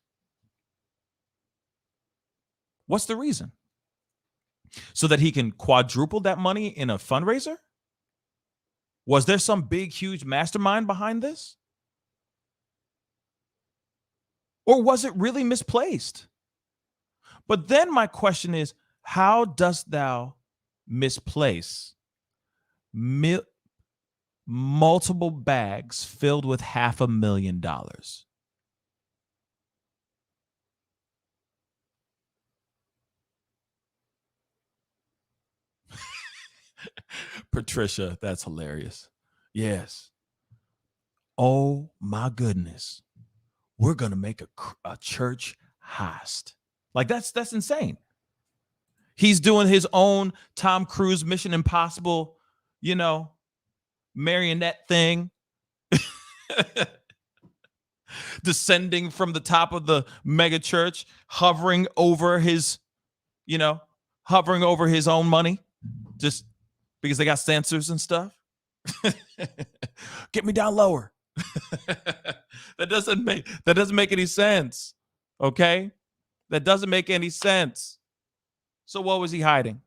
What's the reason? So that he can quadruple that money in a fundraiser? Was there some big, huge mastermind behind this? Or was it really misplaced? But then my question is, how dost thou misplace multiple bags filled with $500,000? Patricia, that's hilarious. Yes. Oh my goodness. We're going to make a church heist. Like that's insane. He's doing his own Tom Cruise Mission Impossible, marionette thing. Descending from the top of the mega church, hovering over his own money. Just because they got sensors and stuff. Get me down lower. That doesn't make any sense. Okay? That doesn't make any sense. So what was he hiding?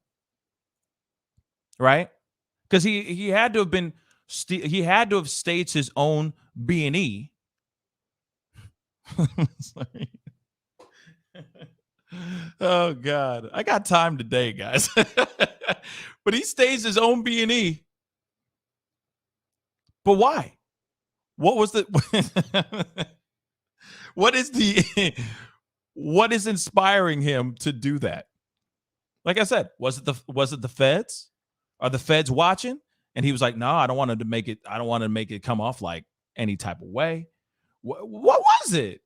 Right? Because he had to have staged his own B&E. Sorry. Oh God. I got time today, guys. But he staged his own B&E. But why? What was what is inspiring him to do that? Like I said, was it the feds? Are the feds watching? And he was like, no, I don't want to make it come off like any type of way. What was it?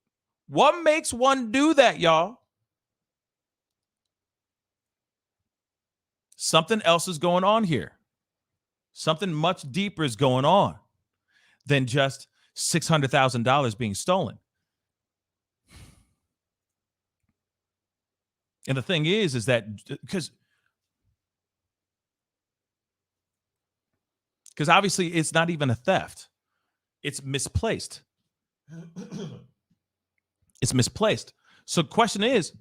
What makes one do that, y'all? Something else is going on here. Something much deeper is going on than just $600,000 being stolen. And the thing is that because obviously it's not even a theft. It's misplaced. It's misplaced. So the question is,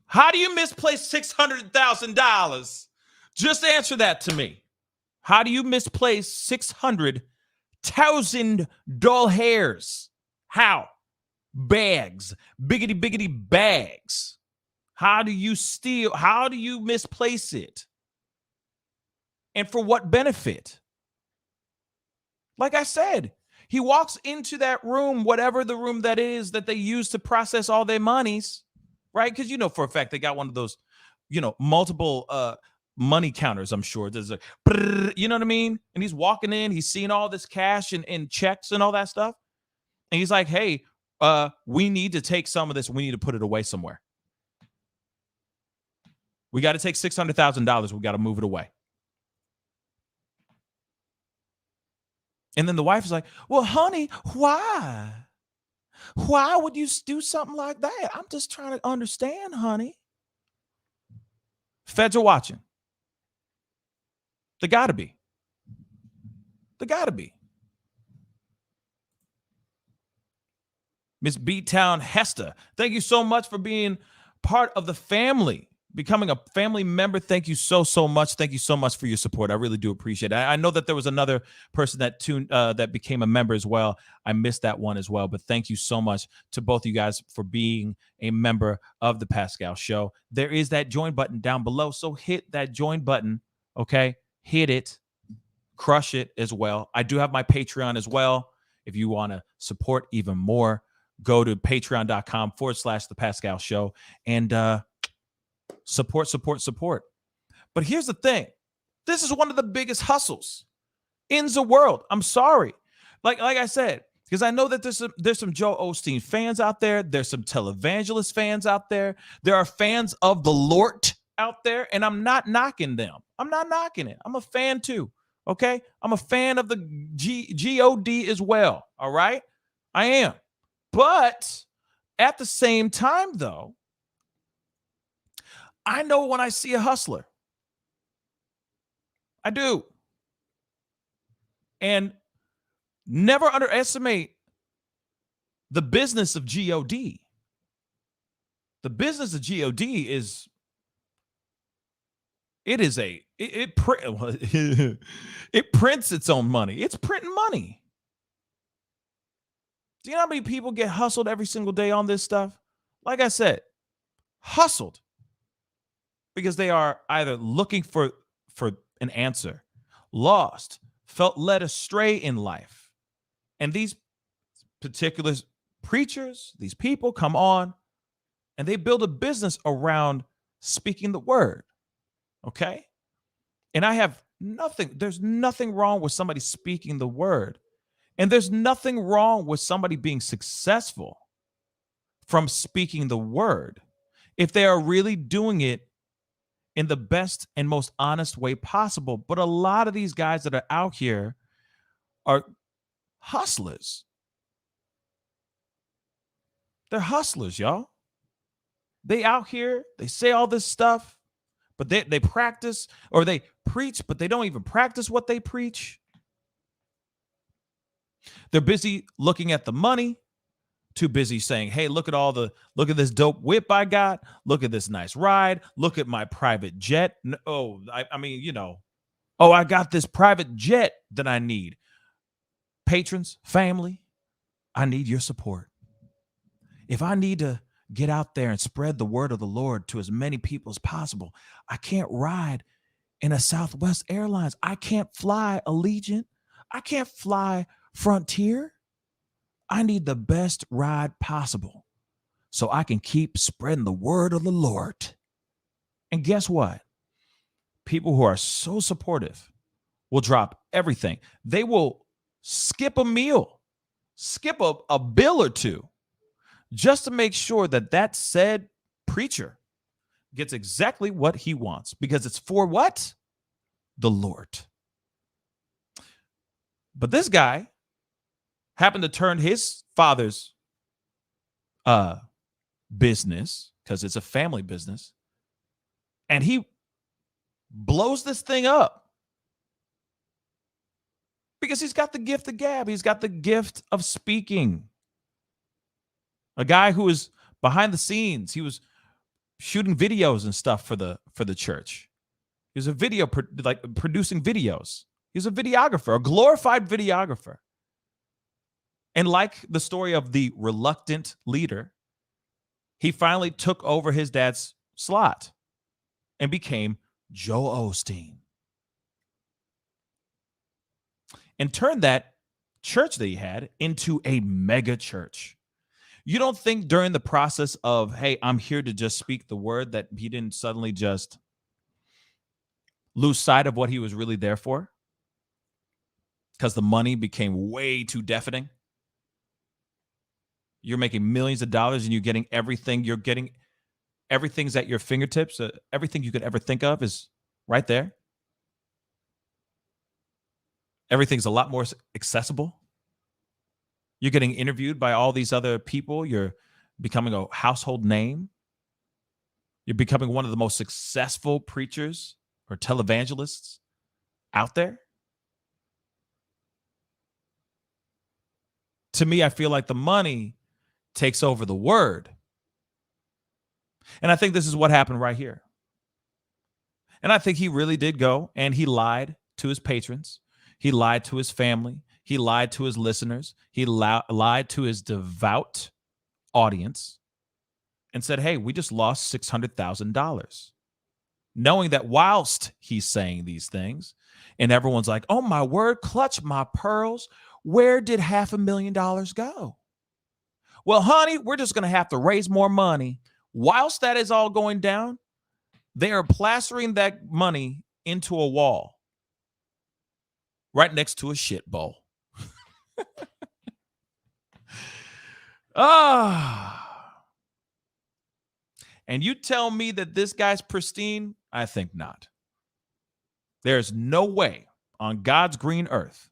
how do you misplace $600,000? Just answer that to me. How do you misplace $600,000 hairs? How? Bags, biggity bags. How do you steal? How do you misplace it? And for what benefit? Like I said, he walks into that room, whatever the room that is that they use to process all their monies, right? Because for a fact they got one of those, multiple money counters, I'm sure. There's a, you know what I mean? And he's walking in, he's seeing all this cash and checks and all that stuff. And he's like, hey, we need to take some of this. We need to put it away somewhere. We got to take $600,000. We got to move it away. And then the wife is like, well, honey, why? Why would you do something like that? I'm just trying to understand, honey. Feds are watching. They got to be. They got to be. Miss B-Town Hester, thank you so much for being part of the family. becoming a family member, thank you so much. Thank you so much for your support. I really do appreciate it. I know that there was another person that became a member as well. I missed that one as well, but thank you so much to both of you guys for being a member of the Pascal Show. There is that join button down below, so hit that join button, okay? Hit it, crush it as well. I do have my Patreon as well. If you want to support even more, go to patreon.com/the Pascal Show and support. But here's the thing. This is one of the biggest hustles in the world. I'm sorry. Like I said, because I know that there's some Joe Osteen fans out there. There's some televangelist fans out there. There are fans of the Lord out there, and I'm not knocking them. I'm not knocking it. I'm a fan too, okay? I'm a fan of the G-O-D as well, all right? I am. But at the same time, though, I know when I see a hustler. I do. And never underestimate the business of G-O-D. The business of G-O-D is, it prints its own money. It's printing money. Do you know how many people get hustled every single day on this stuff? Like I said, hustled. Because they are either looking for an answer, lost, felt led astray in life. And these particular preachers, these people come on and they build a business around speaking the word. Okay? And there's nothing wrong with somebody speaking the word. And there's nothing wrong with somebody being successful from speaking the word if they are really doing it in the best and most honest way possible. But a lot of these guys that are out here are hustlers. They're hustlers, y'all. They out here, they say all this stuff, but they practice or they preach, but they don't even practice what they preach. They're busy looking at the money. Too busy saying, hey, look at this dope whip I got. Look at this nice ride. Look at my private jet. I got this private jet that I need. Patrons, family, I need your support. If I need to get out there and spread the word of the Lord to as many people as possible, I can't ride in a Southwest Airlines. I can't fly Allegiant. I can't fly Frontier. I need the best ride possible so I can keep spreading the word of the Lord. And guess what? People who are so supportive will drop everything. They will skip a meal, skip a bill or two, just to make sure that said preacher gets exactly what he wants, because it's for what? The Lord. But this guy happened to turn his father's business, because it's a family business, and he blows this thing up because he's got the gift of gab. He's got the gift of speaking. A guy who was behind the scenes. He was shooting videos and stuff for the church. He was a producing videos. He was a videographer, a glorified videographer. And like the story of the reluctant leader, he finally took over his dad's slot and became Joe Osteen. And turned that church that he had into a mega church. You don't think during the process of, hey, I'm here to just speak the word, that he didn't suddenly just lose sight of what he was really there for? Because the money became way too deafening. You're making millions of dollars and you're getting everything. You're getting everything's at your fingertips. Everything you could ever think of is right there. Everything's a lot more accessible. You're getting interviewed by all these other people. You're becoming a household name. You're becoming one of the most successful preachers or televangelists out there. To me, I feel like the money takes over the word. And I think this is what happened right here. And I think he really did go, and he lied to his patrons. He lied to his family. He lied to his listeners. He lied to his devout audience and said, hey, we just lost $600,000. Knowing that whilst he's saying these things, and everyone's like, oh, my word, clutch my pearls. Where did $500,000 go? Well, honey, we're just going to have to raise more money. Whilst that is all going down, they are plastering that money into a wall right next to a shit bowl. And you tell me that this guy's pristine? I think not. There's no way on God's green earth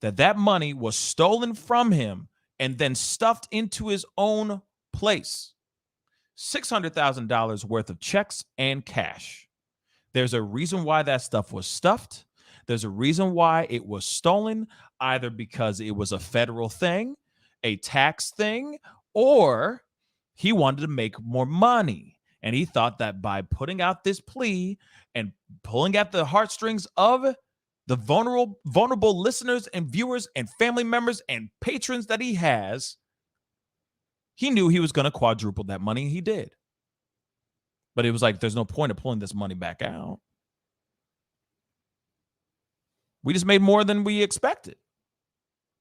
that money was stolen from him and then stuffed into his own place. $600,000 worth of checks and cash. There's a reason why that stuff was stuffed. There's a reason why it was stolen, either because it was a federal thing, a tax thing, or he wanted to make more money. And he thought that by putting out this plea and pulling at the heartstrings of the vulnerable listeners and viewers and family members and patrons that he has, he knew he was going to quadruple that money. He did. But it was like, there's no point of pulling this money back out. We just made more than we expected.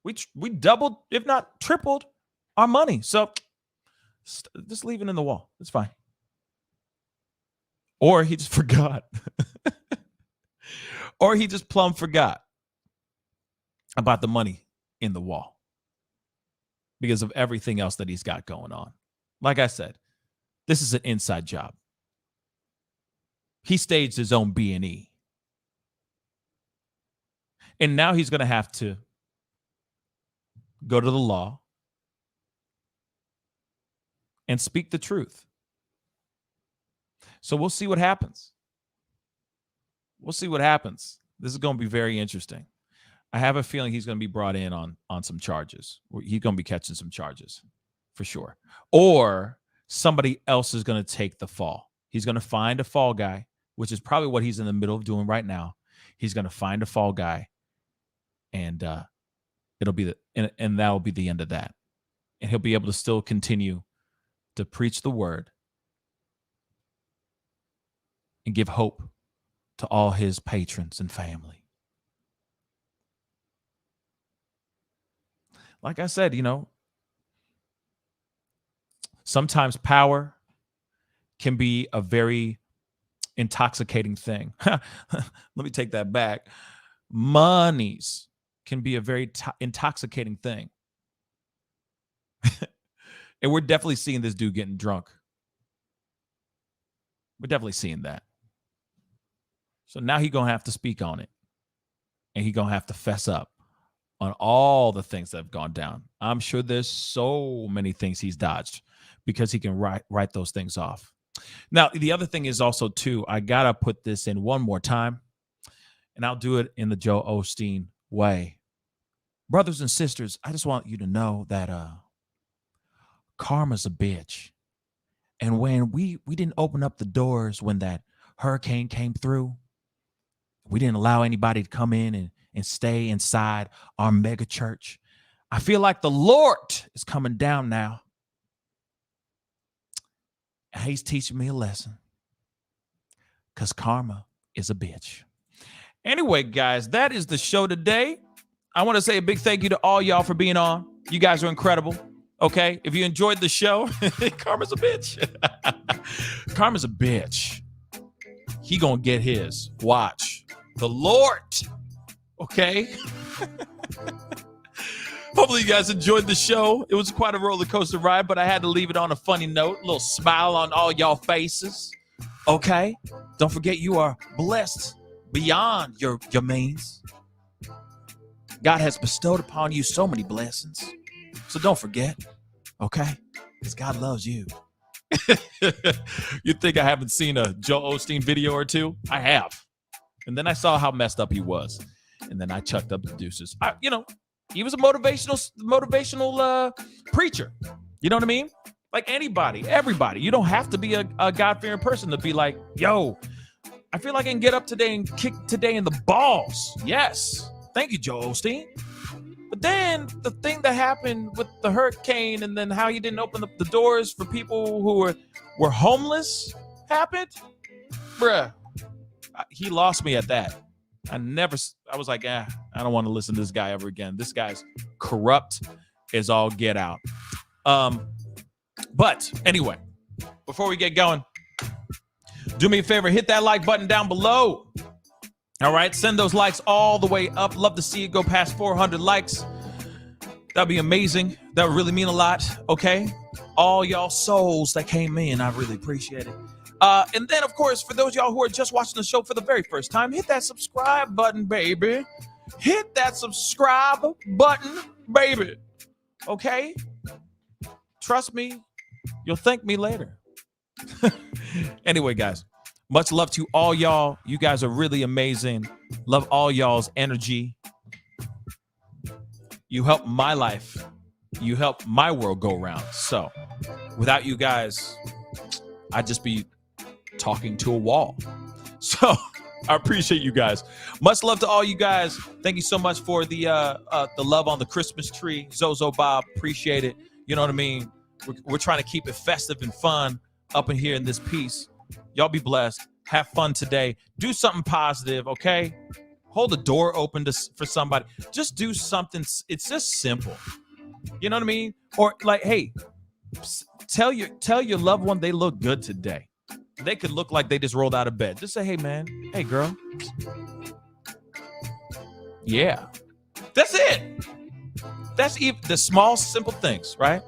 We doubled, if not tripled, our money. So just leave it in the wall. It's fine. Or he just forgot. Or he just plumb forgot about the money in the wall because of everything else that he's got going on. Like I said, this is an inside job. He staged his own B&E. And now he's going to have to go to the law and speak the truth. So we'll see what happens. We'll see what happens. This is going to be very interesting. I have a feeling he's going to be brought in on some charges. He's going to be catching some charges for sure. Or somebody else is going to take the fall. He's going to find a fall guy, which is probably what he's in the middle of doing right now. He's going to find a fall guy, and it'll be and that'll be the end of that. And he'll be able to still continue to preach the word and give hope to all his patrons and family. Like I said, sometimes power can be a very intoxicating thing. Let me take that back. Monies can be a very intoxicating thing. And we're definitely seeing this dude getting drunk. We're definitely seeing that. So now he's going to have to speak on it. And he's going to have to fess up on all the things that have gone down. I'm sure there's so many things he's dodged because he can write those things off. Now, the other thing is also, too, I got to put this in one more time, and I'll do it in the Joe Osteen way. Brothers and sisters, I just want you to know that karma's a bitch. And when we didn't open up the doors when that hurricane came through, we didn't allow anybody to come in and stay inside our mega church. I feel like the Lord is coming down now. And he's teaching me a lesson. Because karma is a bitch. Anyway, guys, that is the show today. I want to say a big thank you to all y'all for being on. You guys are incredible. Okay? If you enjoyed the show, karma's a bitch. Karma's a bitch. He gonna get his. Watch. The Lord. Okay? Hopefully you guys enjoyed the show. It was quite a roller coaster ride, but I had to leave it on a funny note. A little smile on all y'all faces. Okay? Don't forget you are blessed beyond your means. God has bestowed upon you so many blessings. So don't forget. Okay? Because God loves you. You think I haven't seen a Joe Osteen video or two? I have. And then I saw how messed up he was. And then I chucked up the deuces. He was a motivational preacher. You know what I mean? Like anybody, everybody. You don't have to be a God-fearing person to be like, yo, I feel like I can get up today and kick today in the balls. Yes. Thank you, Joe Osteen. But then the thing that happened with the hurricane and then how he didn't open up the doors for people who were homeless happened. Bruh, he lost me at that. I was like, I don't want to listen to this guy ever again. This guy's corrupt as all get out. But anyway, before we get going, do me a favor, hit that like button down below. All right, send those likes all the way up. Love to see it go past 400 likes. That'd be amazing. That would really mean a lot, okay? All y'all souls that came in, I really appreciate it. And then, of course, for those of y'all who are just watching the show for the very first time, hit that subscribe button, baby. Hit that subscribe button, baby. Okay? Trust me, you'll thank me later. Anyway, guys, much love to all y'all. You guys are really amazing. Love all y'all's energy. You help my life. You help my world go round. So without you guys, I'd just be talking to a wall. So I appreciate you guys. Much love to all you guys. Thank you so much for the love on the Christmas tree. Zozo Bob, appreciate it. You know what I mean? We're trying to keep it festive and fun up in here in this piece. Y'all be blessed. Have fun today. Do something positive, okay? Hold the door open for somebody. Just do something. It's just simple. You know what I mean? Or like, hey, tell your loved one they look good today. They could look like they just rolled out of bed. Just say, hey, man. Hey, girl. Yeah. That's it. That's even the small, simple things, right?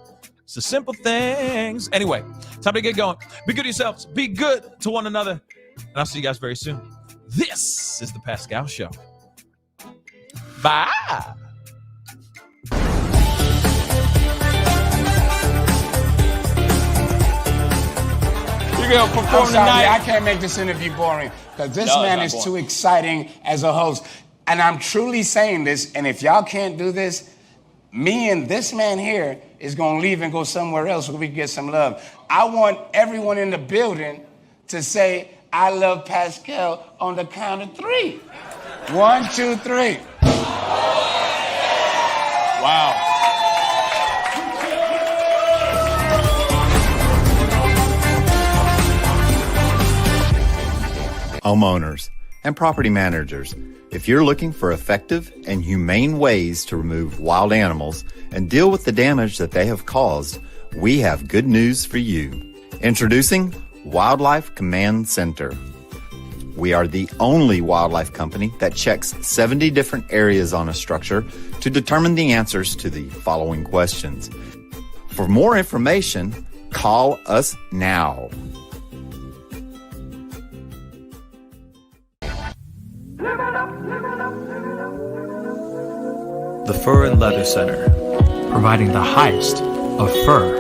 It's the simple things. Anyway, time to get going. Be good to yourselves. Be good to one another. And I'll see you guys very soon. This is the Pascal Show. Bye. You're going to perform tonight. I can't make this interview boring because this man is too exciting as a host. And I'm truly saying this, and if y'all can't do this, me and this man here is going to leave and go somewhere else where we can get some love. I want everyone in the building to say, I love Pascal on the count of 3. 1, 2, 3. Wow. Homeowners and property managers, if you're looking for effective and humane ways to remove wild animals and deal with the damage that they have caused, we have good news for you. Introducing Wildlife Command Center. We are the only wildlife company that checks 70 different areas on a structure to determine the answers to the following questions. For more information, call us now. The Fur and Leather Center, providing the highest of fur